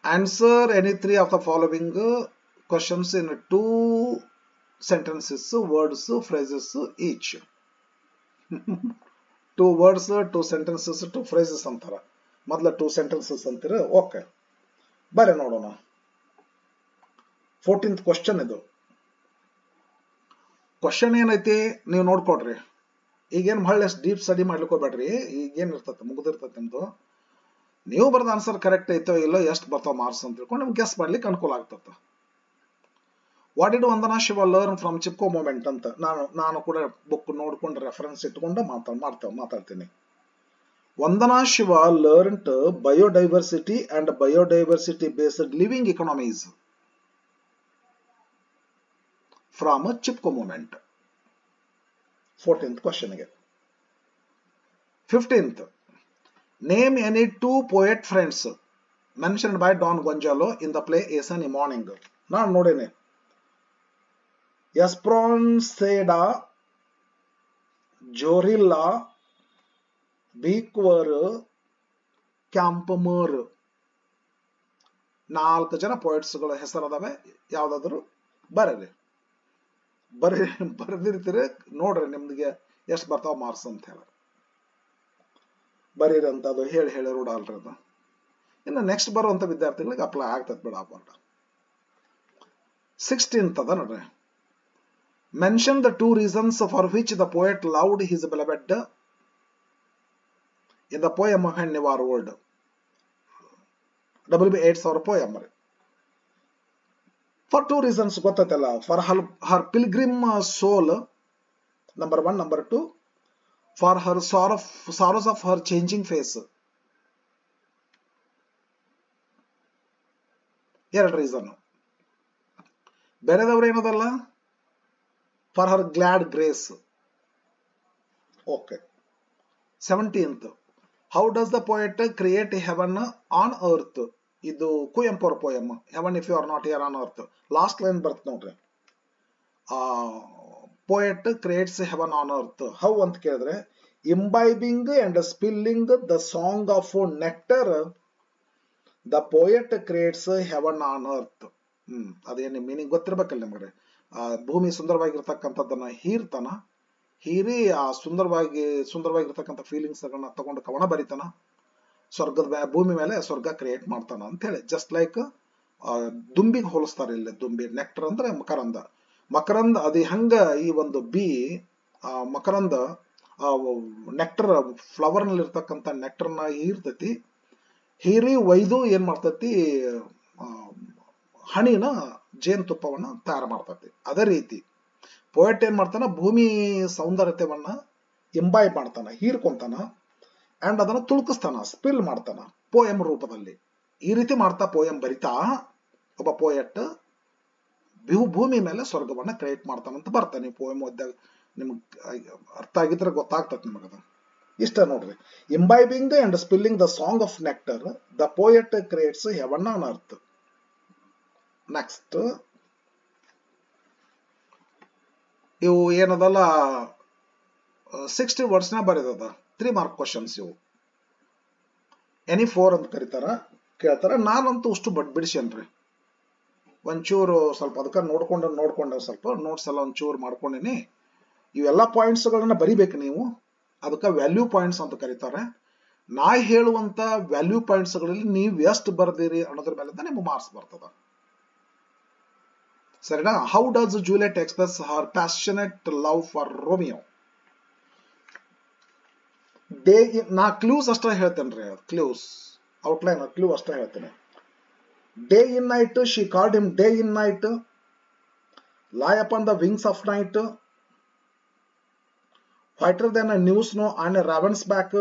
answer any 3 of the following questions in 2 sentences, words, phrases each. 2 words, 2 sentences, 2 phrases ಅಂತಾರ. ಮೊದಲ 2 sentences ಅಂತೀರ. ಓಕೆ, ಬರ್ರಿ ನೋಡೋಣ. 14th ಕ್ವಶನ್ ಇದು. ಕ್ವಶನ್ ಏನೈತಿ ನೀವು ನೋಡ್ಕೊಡ್ರಿ. ಈಗೇನು ಬಹಳ ಡೀಪ್ ಸ್ಟಡಿ ಮಾಡ್ಲಿಕ್ಕೆ ಹೋಗ್ಬೇಡ್ರಿ. ಈಗೇನು ಇರ್ತದೆ, ಮುಗಿದಿರ್ತದೆ ನಿಮ್ದು. ನೀವು ಬರೆದ ಆನ್ಸರ್ ಕರೆಕ್ಟ್ ಐತೋ ಇಲ್ಲೋ, ಎಷ್ಟು ಬರ್ತಾವ ಮಾರ್ಕ್ಸ್ ಅಂತ ತಿಳ್ಕೊಂಡು ನಿಮ್ಗೆ ಗೆಸ್ ಮಾಡ್ಲಿಕ್ಕೆ ಅನುಕೂಲ ಆಗ್ತದೆ. What did Vandana Shiva learn from Chipko movement ಅಂತ ನಾನು ಕೂಡ ಬುಕ್ ನೋಡ್ಕೊಂಡು ರೆಫರೆನ್ಸ್ ಇಟ್ಕೊಂಡು ಮಾತಾಡ್ತೀನಿ. Vandana Shiva learned biodiversity and biodiversity based living economies from Chipko movement. 14th ಕ್ವಶನ್ಗೆ. 15th, name any 2 poet friends mentioned by Don Gonzalo in the play A Sunny Morning. ನಾನು ನೋಡೇನೆ. ಎಸ್ಪ್ರಾನ್ಸೇಡಾ, ಜೋರಿಲ್ಲಾ, ಬೀಕ್ವರ್, ಕ್ಯಾಂಪಮರ್. 4 ಜನ ಪೋಯಟ್ಸ್ಗಳ ಹೆಸರದಾವೆ. ಯಾವ್ದಾದ್ರು ಬರೆದಿರ್ತೀರಿ ನೋಡ್ರಿ, ನಿಮ್ಗೆ ಎಷ್ಟು ಬರ್ತಾವ ಮಾರ್ಕ್ಸ್ ಅಂತ ಹೇಳಿ ಬರೀರಿ ಅಂತ. ಅದು ಹೇಳಿ ರೂಢಲ್ರಿ ಅದು. ಇನ್ನು ನೆಕ್ಸ್ಟ್ ಬರುವಂತ ವಿದ್ಯಾರ್ಥಿಗಳಿಗೆ ಅಪ್ಲೈ ಆಗ್ತದೆ ಬಿಡ ಪಾಠ. 16th ಅದ ನೋಡ್ರಿ. Mention the 2 reasons for which the poet loved his beloved in the poem when you are old. WB 8000 poem ರೀ. ಫಾರ್ 2 reasons ಗೊತ್ತೈತಲ್ಲ. For her pilgrim soul, number 1. Number 2, for her sorrows of her changing face. 2 reason. ಬೇರೆದವ್ರು ಏನದಲ್ಲ, for her glad grace. Okay. 17th, how does the poet create heaven on earth. ಇದು ಕುವೆಂಪು ಅವ್ರ poem. Heaven if you are not here on earth. Last line ಬರ್ತ್ ನೋಡ್ರಿ. Poet creates heaven on earth. How ಅಂತ ಕೇಳಿದ್ರೆ, imbibing and spilling the song of nectar, the poet creates heaven on earth. ಅದೇನು meaning ಗೊತ್ತಿರ್ಬೇಕಲ್ಲ ನಿಮ್ಗೆ. ಭೂಮಿ ಸುಂದರವಾಗಿರ್ತಕ್ಕಂಥದ್ದನ್ನ ಹೀರಿ ಆ ಸುಂದರವಾಗಿರ್ತಕ್ಕಂಥ ಫೀಲಿಂಗ್ಸ್ ಗಳನ್ನ ತಗೊಂಡು ಕವನ ಬರಿತಾನ. ಭೂಮಿ ಮೇಲೆ ಸ್ವರ್ಗ ಕ್ರಿಯೇಟ್ ಮಾಡ್ತಾನ ಅಂತ ಹೇಳಿ. ಜಸ್ಟ್ ಲೈಕ್ ದುಂಬಿಗೆ ಹೋಲಿಸ್ತಾರೆ ಇಲ್ಲಿ. ದುಂಬಿ, ನೆಕ್ಟರ್ ಅಂದ್ರೆ ಮಕರಂದ. ಅದು ಹಂಗ ಈ ಒಂದು ಬಿ ಮಕರಂದ ನೆಕ್ಟರ್ ಫ್ಲವರ್ ನಲ್ಲಿ ಇರ್ತಕ್ಕಂಥ ನೆಕ್ಟರ್ನ ಹೀರ್ತತಿ. ಹೀರಿ ಒಯ್ದು ಏನ್ ಮಾಡ್ತತಿ, ಹಣಿನ ಜೇನುತುಪ್ಪವನ್ನ ತಯಾರು ಮಾಡ್ತತಿ. ಅದೇ ರೀತಿ ಪೋಯಟ್ ಏನ್ ಮಾಡ್ತಾನ, ಭೂಮಿ ಸೌಂದರ್ಯತೆಯನ್ನ ಇಂಬೈಬ್ ಮಾಡ್ತಾನ, ಹೀರ್ಕೊಂತಾನ, ಅಂಡ್ ಅದನ್ನ ತುಳುಕಿಸ್ತಾನ, ಸ್ಪಿಲ್ ಮಾಡ್ತಾನ ಪೋಯಮ್ ರೂಪದಲ್ಲಿ. ಈ ರೀತಿ ಮಾಡ್ತಾ ಪೋಯಮ್ ಬರಿತಾ ಒಬ್ಬ ಪೋಯಟ್ ಭೂಮಿ ಮೇಲೆ ಸ್ವರ್ಗವನ್ನ ಕ್ರಿಯೇಟ್ ಮಾಡ್ತಾನಂತ ಬರ್ತಾನೆ. ನೀವು ಪೋಯಮ್ ಓದಿದಾಗ ನಿಮ್ಗೆ ಅರ್ಥ ಆಗಿದ್ರೆ ಗೊತ್ತಾಗ್ತದೆ ನಿಮಗದ. ಇಷ್ಟ ನೋಡ್ರಿ. Imbibing and spilling the song of nectar, the poet creates heaven on earth. Next ಇವು ಏನದಲ್ಲ 60 ವರ್ಡ್ಸ್ ನ ಬರೆದದ. 3 ಮಾರ್ಕ್ ಕ್ವಶನ್ಸ್ ಇವು. ಎನಿ 4 ಅಂತ ಕೇಳ್ತಾರ. ನಾನಂತೂ ಅಷ್ಟು ಬಿಡಿಸೇನ್ರಿ. ಒಂಚೂರು ಸ್ವಲ್ಪ ಅದಕ್ಕೆ ನೋಡ್ಕೊಂಡ ಸ್ವಲ್ಪ ನೋಟ್ಸ್ ಎಲ್ಲ ಒಂಚೂರು ಮಾಡ್ಕೊಂಡಿನಿ. ಇವೆಲ್ಲ ಪಾಯಿಂಟ್ಸ್ ಗಳನ್ನ ಬರಿಬೇಕು ನೀವು. ಅದಕ್ಕೆ ವ್ಯಾಲ್ಯೂ ಪಾಯಿಂಟ್ಸ್ ಅಂತ ಕರೀತಾರೆ. ನಾ ಹೇಳುವಂತ ವ್ಯಾಲ್ಯೂ ಪಾಯಿಂಟ್ಸ್ ಗಳಲ್ಲಿ ನೀವು ಎಷ್ಟು ಬರ್ದಿರಿ ಅನ್ನೋದ್ರ ಮೇಲೆ ನಿಮ್ಗೆ ಮಾರ್ಕ್ಸ್ ಬರ್ತದ. ಸರಿನಾ? How does Juliet express Har passionate love for Romeo? ನಾ ಕ್ಲೂಸ್ ಅಷ್ಟೇ ಹೇಳ್ತೇನೆ, ಕ್ಲೂಸ್ ಔಟ್ಲೈನ್ ಕ್ಲೂ ಅಷ್ಟೇ ಹೇಳ್ತೇನೆ. Day in night she called him day in night, lie upon the wings of night, whiter than a new snow on a raven's back.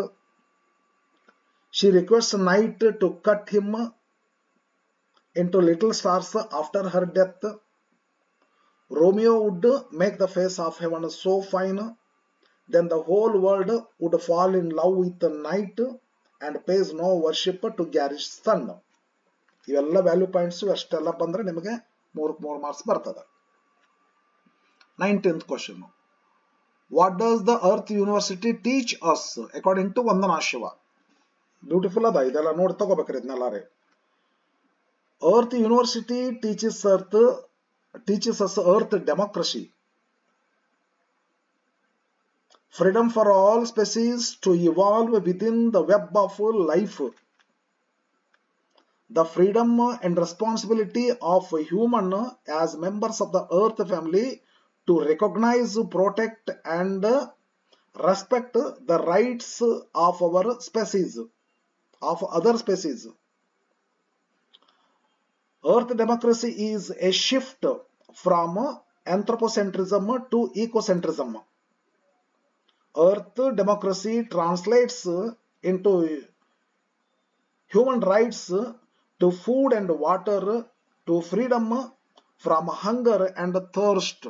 She requests night to cut him into little stars after her death. Romeo would make the face of heaven so fine, then the whole world would fall in love with the night and pays no worship to garish sun. ಇವೆಲ್ಲ value points ಅಷ್ಟೆಲ್ಲ ಬಂದ್ರೆ ನಿಮಗೆ 3 marks ಬರ್ತದೆ. 19th question. What does the Earth University teach us according to Vandana Shiva? Beautiful ಅದ, ಇದೆಲ್ಲ ನೋಡಿ ತಗೋಬೇಕ್ರಿ ಇದನ್ನೆಲ್ಲಾರೆ. Earth University teaches us Earth democracy, freedom for all species to evolve within the web of life, the freedom and responsibility of human as members of the Earth family to recognize, protect and respect the rights of our species, of other species. Earth democracy is a shift from anthropocentrism to ecocentrism. Earth democracy translates into human rights to food and water, to freedom from hunger and thirst.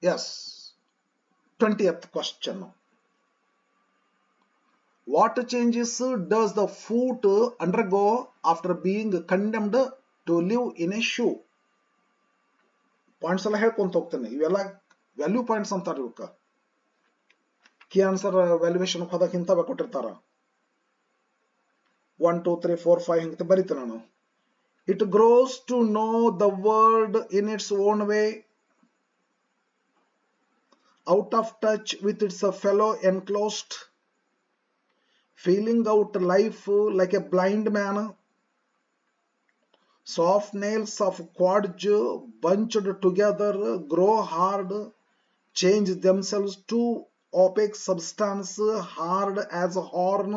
Yes. 20th question. What changes does the foot undergo after being condemned to live in a shoe? Points ಎಲ್ಲ ಹೇಳ್ಕೊಂತ ಹೋಗ್ತೇನೆ. ಇವೆಲ್ಲ value points ಅಂತಾರೆ ಇವಕ್ಕ. Key answer valuation ಹೋದಾಗ ಇಂಥವ ಕೊಟ್ಟಿರ್ತಾರ. 1 2 3 4 5 ಹಿಂಗೆ ಬರೀತೆ ನಾನು. It grows to know the world in its own way, out of touch with its fellow enclosed, feeling out life like a blind man. Soft nails of quartz bunched together grow hard, change themselves to opaque substance hard as a horn.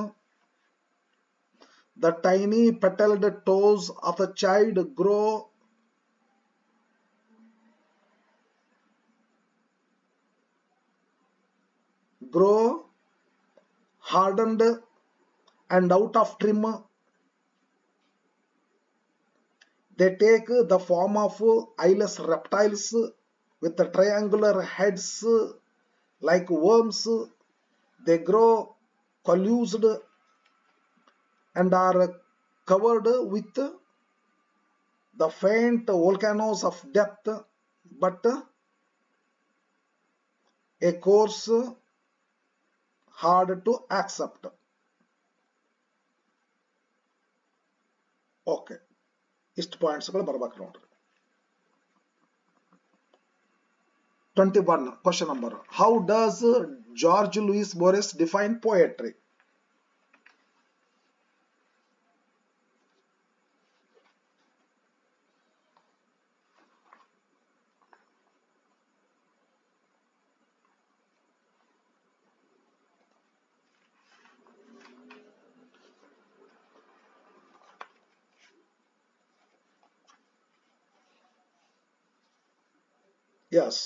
The tiny petaled toes of a child grow hardened and out of trim. They take the form of eyeless reptiles with triangular heads like worms. They grow collused and are covered with the faint volcanoes of death, but a course hard to accept. Okay. ಇಷ್ಟು ಪಾಯಿಂಟ್ಸ್ಗಳು ಬರ್ಬೇಕು ನೋಡ್ರಿ. 21 question number. How does George Luis Borges define poetry? Yes.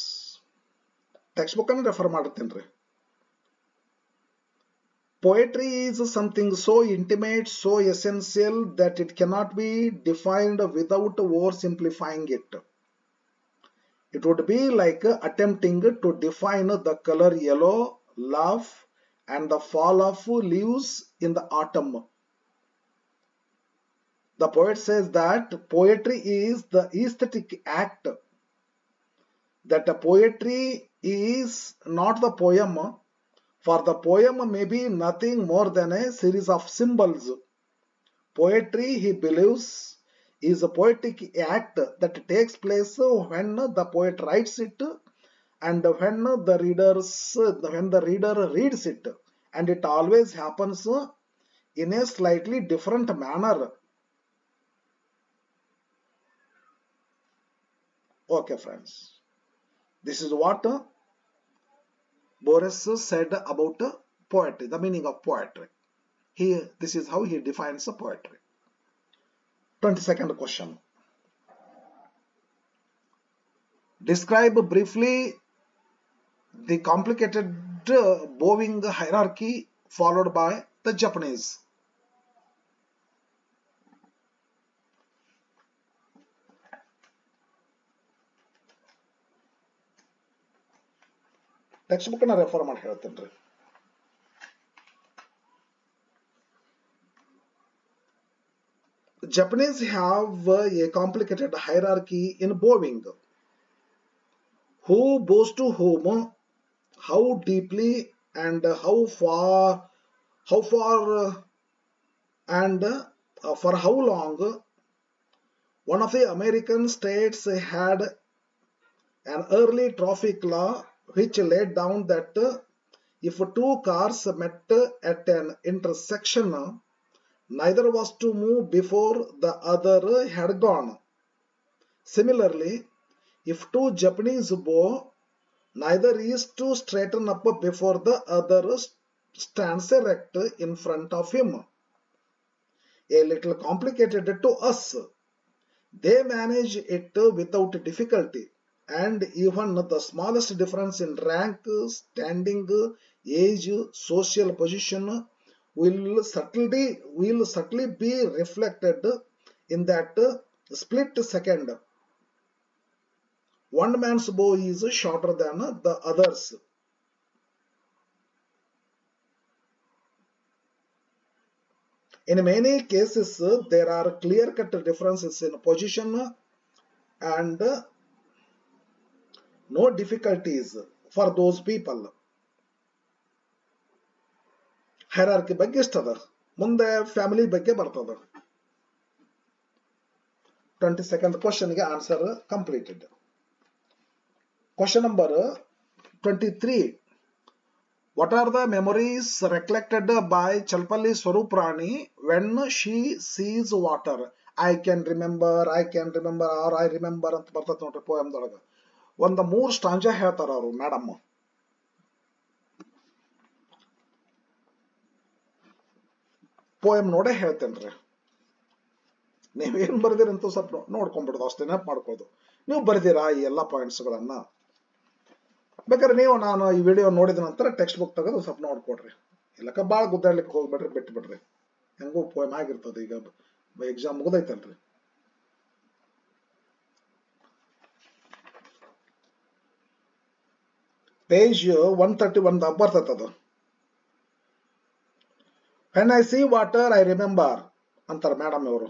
Text book ಅನ್ನು refer ಮಾಡುತ್ತೇನ್ರಿ. Poetry is something so intimate, so essential that it cannot be defined without oversimplifying it. It would be like attempting to define the color yellow, love, and the fall of leaves in the autumn. The poet says that poetry is the aesthetic act, that the poetry is not the poem, for the poem may be nothing more than a series of symbols. Poetry, he believes, is a poetic act that takes place when the poet writes it and when the reader reads it, and it always happens in a slightly different manner. Okay, friends. This is what Boris said about poetry, the meaning of poetry. This is how he defines poetry. 22nd question. Describe briefly the complicated bowing hierarchy followed by the Japanese. Text ನ refer ಮಾಡಿ ಹೇಳ್ತೇನೆ. Japanese have a complicated hierarchy in bowing. Who bows to whom, how deeply, and how far, and for how long. One of the American states had an early traffic law which laid down that if two cars met at an intersection, neither was to move before the other had gone. Similarly, if two Japanese bow, neither is to straighten up before the other stands erect in front of him. A little complicated to us. They manage it without difficulty, and even the smallest difference in rank, standing, age, social position will subtly be reflected in that split second. One man's bow is shorter than the other's. In many cases, there are clear-cut differences in position and no difficulties for those people. Hierarchy ಬಗ್ಗೆ ಇಷ್ಟದ, ಮುಂದೆ family ಬಗ್ಗೆ ಬರ್ತದ. 22nd question ಗೆ answer completed. Question number 23. What are the memories recollected by Chalpalli Swaruprani when she sees water? I can remember, or I remember ಅಂತ ಬರ್ತದೆ ನೋಡ್ರಿ ಪೋಯಮ್ದೊಳಗ. ಒಂದು 3 ಸ್ಟಾಂಜಾ ಹೇಳ್ತಾರ ಅವರು ಮೇಡಮ್. ಪೋಯಮ್ ನೋಡೇ ಹೇಳ್ತೇನ್ರಿ. ನೀವೇನ್ ಬರ್ದಿರಂತೂ ಸ್ವಲ್ಪ ನೋಡ್ಕೊಂಡ್ಬಿಡೋದು, ಅಷ್ಟೇ ನೆನಪು ಮಾಡ್ಕೊಳ್ಳೋದು. ನೀವು ಬರ್ದಿರಾ ಈ ಎಲ್ಲಾ ಪಾಯಿಂಟ್ಸ್ಗಳನ್ನ? ಬೇಕಾದ್ರೆ ನೀವು ನಾನು ಈ ವಿಡಿಯೋ ನೋಡಿದ ನಂತರ ಟೆಕ್ಸ್ಟ್ ಬುಕ್ ತೆಗೆದು ಸ್ವಲ್ಪ ನೋಡ್ಕೊಡ್ರಿ. ಇಲ್ಲಕ್ಕ ಭಾಳ ಗುದ್ದಾಡ್ಲಿಕ್ಕೆ ಹೋಗ್ಬಿಡ್ರಿ, ಬಿಟ್ಬಿಡ್ರಿ. ಹೆಂಗೂ ಪೋಯಮ್ ಆಗಿರ್ತದೆ. ಈಗ ಎಕ್ಸಾಮ್ ಮುಗ್ದೈತಲ್ರಿ. ಪೇಜ್ 131 ಬರ್ತದ. When I see water, I remember ಅಂತಾರ ಮೇಡಮ್ ಇವರು.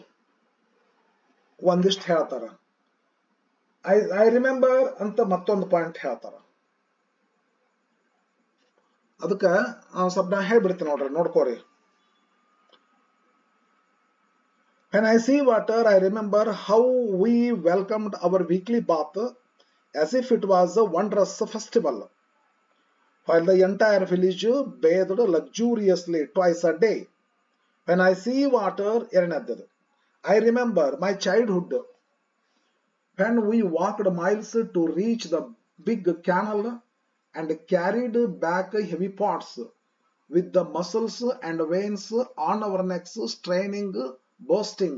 ಒಂದಿಷ್ಟು ಹೇಳ್ತಾರ. ಐ ರಿಮೆಂಬರ್ ಅಂತ ಮತ್ತೊಂದು ಪಾಯಿಂಟ್ ಹೇಳ್ತಾರ. ಅದಕ್ಕೆ ಸ್ವಲ್ಪ ನಾ ಹೇಳ್ಬಿಡ್ತೀನಿ ನೋಡ್ರಿ, ನೋಡ್ಕೋರಿ. When I see water, I remember how we welcomed our weekly bath as if it was a wondrous festival, while the entire village bathed luxuriously twice a day. When I see water, I remember my childhood, when we walked miles to reach the big canal and carried back heavy pots with the muscles and veins on our necks straining, bursting.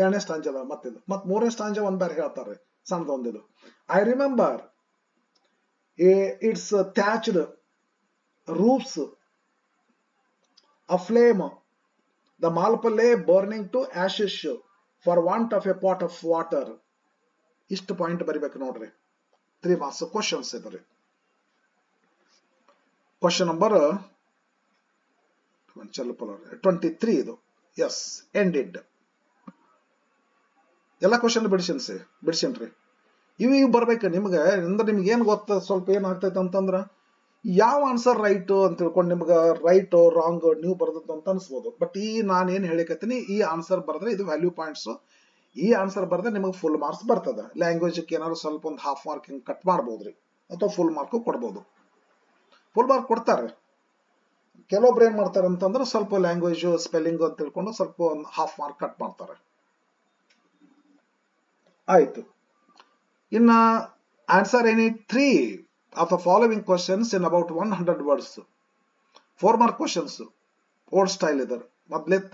ಎರಡನೇ ಸ್ಟಾಂಜದ ಮತ್ತಿದು. ಮತ್ ಮೂರನೇ stanza ಒಂದ್ ಬೇರೆ ಹೇಳ್ತಾರೆ, ಸಣ್ಣದೊಂದಿದು. I remember its thatched roofs aflame, the Malpale burning to ashes for want of a pot of water. ಇಷ್ಟು point ಬರಿಬೇಕು ನೋಡ್ರಿ. 3 marks ಕ್ವಶನ್ಸ್ ಇದ್ರಿ. ಕ್ವಶನ್ ನಂಬರ್ 23 ಇದು. Yes, ended. ಎಲ್ಲ ಕ್ವಶನ್ ಬಿಡಿಸೇನ್ರಿ. ಇವು ಬರ್ಬೇಕು ನಿಮ್ಗೆ. ಅಂದ್ರೆ ನಿಮ್ಗೆ ಏನ್ ಗೊತ್ತ, ಸ್ವಲ್ಪ ಏನಾಗ್ತೈತೆ ಅಂತಂದ್ರ ಯಾವ ಆನ್ಸರ್ ರೈಟ್ ಅಂತ ತಿಳ್ಕೊಂಡು ನಿಮ್ಗೆ ರೈಟ್ ರಾಂಗ್ ನೀವು ಬರ್ದದ್ದು ಅಂತ ಅನ್ಸ್ಬೋದು. ಬಟ್ ನಾನು ಏನ್ ಹೇಳಿಕತ್ತೀನಿ, ಈ ಆನ್ಸರ್ ಬರೆದ್ರೆ ಇದು ವ್ಯಾಲ್ಯೂ ಪಾಯಿಂಟ್ಸ್. ಈ ಆನ್ಸರ್ ಬರೆದ್ರೆ ನಿಮಗೆ ಫುಲ್ ಮಾರ್ಕ್ಸ್ ಬರ್ತದ. ಲ್ಯಾಂಗ್ವೇಜ್ ಏನಾದ್ರು ಸ್ವಲ್ಪ ಒಂದು ಹಾಫ್ ಮಾರ್ಕ್ ಹಿಂಗ್ ಕಟ್ ಮಾಡ್ಬೋದ್ರಿ, ಅಥವಾ ಫುಲ್ ಮಾರ್ಕ್ ಕೊಡ್ಬೋದು. ಫುಲ್ ಮಾರ್ಕ್ ಕೊಡ್ತಾರೆ. ಕೆಲವೊಬ್ರು ಏನ್ ಮಾಡ್ತಾರೆ ಅಂತಂದ್ರೆ ಸ್ವಲ್ಪ ಲ್ಯಾಂಗ್ವೇಜ್ ಸ್ಪೆಲ್ಲಿಂಗ್ ಅಂತ ತಿಳ್ಕೊಂಡು ಸ್ವಲ್ಪ ಒಂದು ಹಾಫ್ ಮಾರ್ಕ್ ಕಟ್ ಮಾಡ್ತಾರೆ. ಆಯ್ತು. In answer any 3 of the following questions in about 100 words. 4 mark questions. Old style idar. Madlet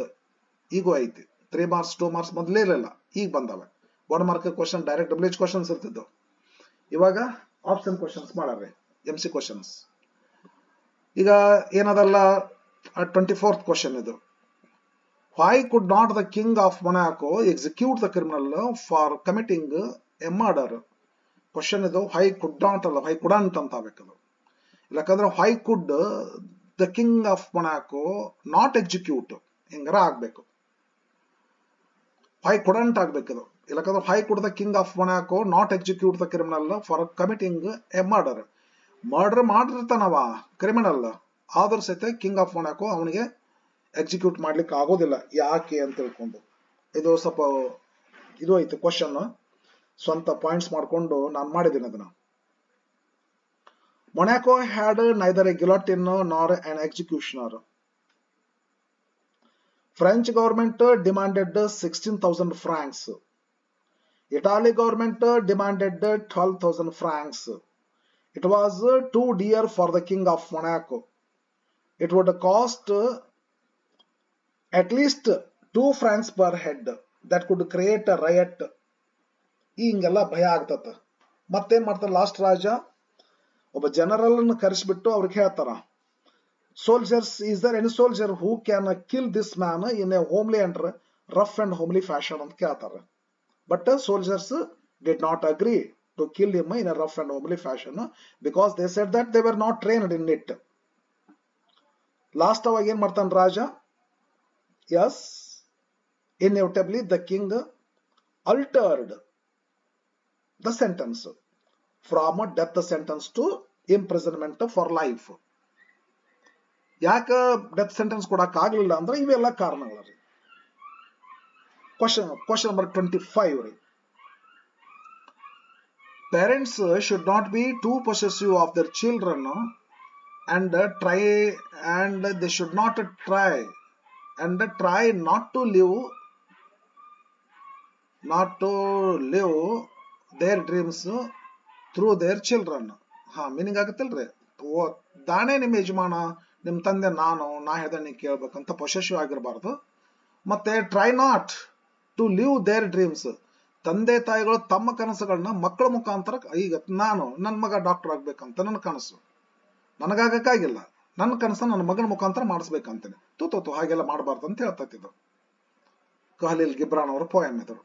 ego ಐತಿ. 3 marks 2 marks ಮೊದಲೇ ಇರಲಿಲ್ಲ, ಈಗ ಬಂದವೆ. 1 mark question direct WH questions ಇರ್ತಿದ್ದವು. ಇವಾಗ ಆಪ್ಷನ್ ಕ್ವಶನ್ಸ್ ಮಾಡಾರೆ, MC ಕ್ವಶನ್ಸ್. ಈಗ ಏನದಲ್ಲ 24th ಕ್ವಶನ್ ಇದು. Why could not the king of Monaco execute the criminal for committing a murder? Question ಇದು why could not ಅಲ್ಲ, why couldn't ಅಂತ ಆಗಬೇಕದು. ಯಾಕಂದ್ರೆ why could the king of Monaco not execute ಹಿಂಗಾರ ಆಗ್ಬೇಕು. why couldn't ಆಗ್ಬೇಕದು. ಇಲ್ಲಕಂದ್ರೆ why could the king of Monaco not execute the criminal for committing a murder? Murder ಮಾಡಿರ್ತಾನವ criminal, ಆದ್ರೂ ಸಹಿತ king of Monaco ಅವನಿಗೆ execute ಮಾಡ್ಲಿಕ್ಕೆ ಆಗೋದಿಲ್ಲ. ಯಾಕೆ ಅಂತ ತಿಳ್ಕೊಂಡು ಇದು ಸ್ವಲ್ಪ ಇದು ಐತೆ ಕ್ವಶನ್, ಸ್ವಂತ ಪಾಯಿಂಟ್ಸ್ ಮಾಡ್ಕೊಂಡು ನಾನು ಮಾಡಿದ್ದೀನಿ ಅದನ್ನ. ಮೊನಾಕೋ ಹ್ಯಾಡ್ ನೈದರ್ ಎ ಗಿಲೋಟಿನ್ ನಾರ್ an executioner. French government demanded 16,000 francs. Italy government demanded 12,000 francs. It was too dear for the king of Monaco. It would cost at least 2 francs per head. That could create a riot. ಹಿಂಗೆಲ್ಲ ಭಯ ಆಗ್ತದ. ಮತ್ತೇನ್ ಮಾಡ್ತಾರ last ರಾಜ ಒಬ್ಬ general ಅನ್ನು ಕರೆಸಿಬಿಟ್ಟು ಅವ್ರಿಗೆ ಹೇಳ್ತಾರ, soldiers, is there any soldier who can kill this man in a homely and rough and homely fashion ಅಂತ ಕೇಳ್ತಾರೆ. But soldiers did not agree to kill him in a rough and homely fashion because they said that they were not trained in it. Last ಅವಾಗ ಏನ್ ಮಾಡ್ತಾನ ರಾಜ? Yes, inevitably the king altered the sentence from a death sentence to imprisonment for life. ಯಾಕೆ death sentence ಕೊಡಕ್ ಆಗ್ಲಿಲ್ಲ ಅಂದ್ರೆ ಇವೆಲ್ಲ ಕಾರಣಗಳು. Question number 25 ರೀ. Parents should not be too possessive of their children and they should not try not to live their dreams through their children. Meaning ಆಗತ್ತಲ್ರಿ, ದಾಣೆ ನಿಮ್ಮ ಯಜಮಾನ, ನಿಮ್ ತಂದೆ ನಾ ಹೇಳ್ದೆ ಕೇಳ್ಬೇಕಂತ ಪೊಸೆಸಿವ್ ಆಗಿರಬಾರ್ದು. ಮತ್ತೆ try not to live their dreams, ತಂದೆ ತಾಯಿಗಳು ತಮ್ಮ ಕನಸುಗಳನ್ನ ಮಕ್ಕಳ ಮುಖಾಂತರ, ಈಗ ನನ್ನ ಮಗ ಡಾಕ್ಟರ್ ಆಗ್ಬೇಕಂತ ನನ್ನ ಕನಸು, ನನಗಾಗಕ್ಕಾಗಿಲ್ಲ, ನನ್ನ ಕನಸು ನನ್ನ ಮಗನ ಮುಖಾಂತರ ಮಾಡಿಸ್ಬೇಕಂತೇನೆ. ತೂತು ಹಾಗೆಲ್ಲ ಮಾಡಬಾರ್ದು ಅಂತ ಹೇಳ್ತಿದ್ದು ಕಹಲೀಲ್ ಗಿಬ್ರಾನ್ ಅವರ ಪೋಯಮ್ ಇದ್ರು.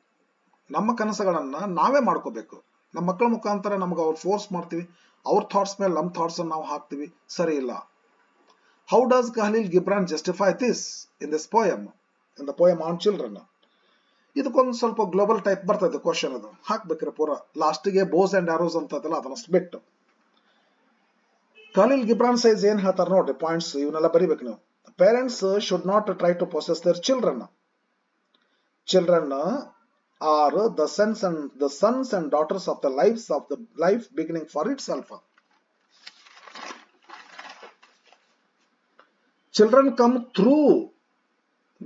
ನಮ್ಮ ಕನಸುಗಳನ್ನ ನಾವೇ ಮಾಡ್ಕೋಬೇಕು, ನಮ್ಮ ಮಕ್ಕಳ ಮುಖಾಂತರ ನಮ್ಗೆ ಅವ್ರು ಫೋರ್ಸ್ ಮಾಡ್ತೀವಿ, ಅವ್ರ ಥಾಟ್ಸ್ ಮೇಲೆ ನಮ್ಮ ಥಾಟ್ಸ್ ನಾವು ಹಾಕ್ತಿವಿ, ಸರಿ ಇಲ್ಲ. How does Khalil Gibran justify this in this poem, in the poem on children? ಇದಕ್ಕೊಂದು ಸ್ವಲ್ಪ ಗ್ಲೋಬಲ್ ಟೈಪ್ ಬರ್ತದೆ ಕ್ವಶನ್, ಅದು ಹಾಕ್ಬೇಕ್ರಿ ಪೂರ ಲಾಸ್ಟಿಗೆ ಬೋಸ್ ಅಂಡ್ ಆರೋಸ್ ಅಂತದಲ್ಲ ಅದನ್ನಷ್ಟು ಬಿಟ್ಟು. ಖಲೀಲ್ ಗಿಬ್ರಾನ್ ಸೈಜ್ ಏನ್ ಹೇಳ್ತಾರೆ ನೋಡ್ರಿ, ಪಾಯಿಂಟ್ಸ್ ಇವನ್ನೆಲ್ಲ ಬರಿಬೇಕು ನೀವು. Parents should not try to possess their children. Children are the sons and daughters of the life beginning for itself. Children come through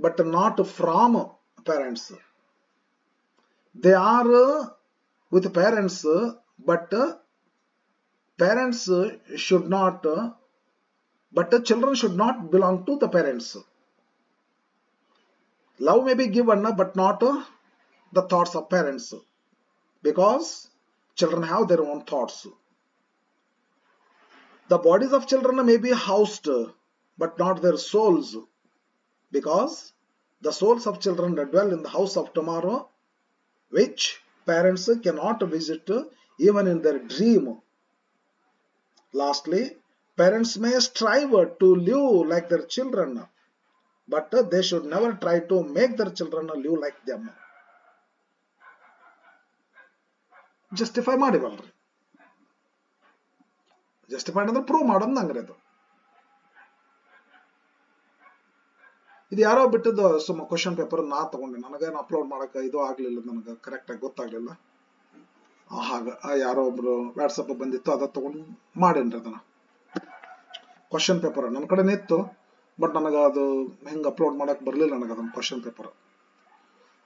but not from parents. They are with parents, but parents should not, but children should not belong to the parents. Love may be given but not the thoughts of parents, because children have their own thoughts. The bodies of children may be housed but not their souls, because the souls of children dwell in the house of tomorrow, which parents cannot visit even in their dream. Lastly, parents may strive to live like their children, but they should never try to make their children live like them. Justify ಮಾಡಿವಲ್ರಿ, justify ಅಂದ್ರೆ prove ಮಾಡೋದು ನಂಗ್ರಿ. ಅದು ಇದು ಯಾರೋ ಬಿಟ್ಟದ್ದು ಸುಮ್ಮ question paper ನಾ ತಗೊಂಡೆ, ನನಗೇನು ಅಪ್ಲೋಡ್ ಮಾಡಕ್ಕೆ ಇದು ಆಗ್ಲಿಲ್ಲ, ನನಗೆ ಕರೆಕ್ಟ್ ಆಗಿ ಗೊತ್ತಾಗ್ಲಿಲ್ಲ. ಹಾಗ ಯಾರೋ ಒಬ್ರು ವಾಟ್ಸಪ್ ಬಂದಿತ್ತು, ಅದ ತಗೊಂಡು ಮಾಡೇನ್ರಿ. ಅದನ್ನ ಕ್ವಶನ್ ಪೇಪರ್ ನನ್ನ ಕಡೆ ಇತ್ತು, ಬಟ್ ನನಗೆ ಅದು ಹೆಂಗೆ ಅಪ್ಲೋಡ್ ಮಾಡಕ್ ಬರ್ಲಿಲ್ಲ ನನಗೆ ಅದನ್ನ ಕ್ವಶನ್ ಪೇಪರ್.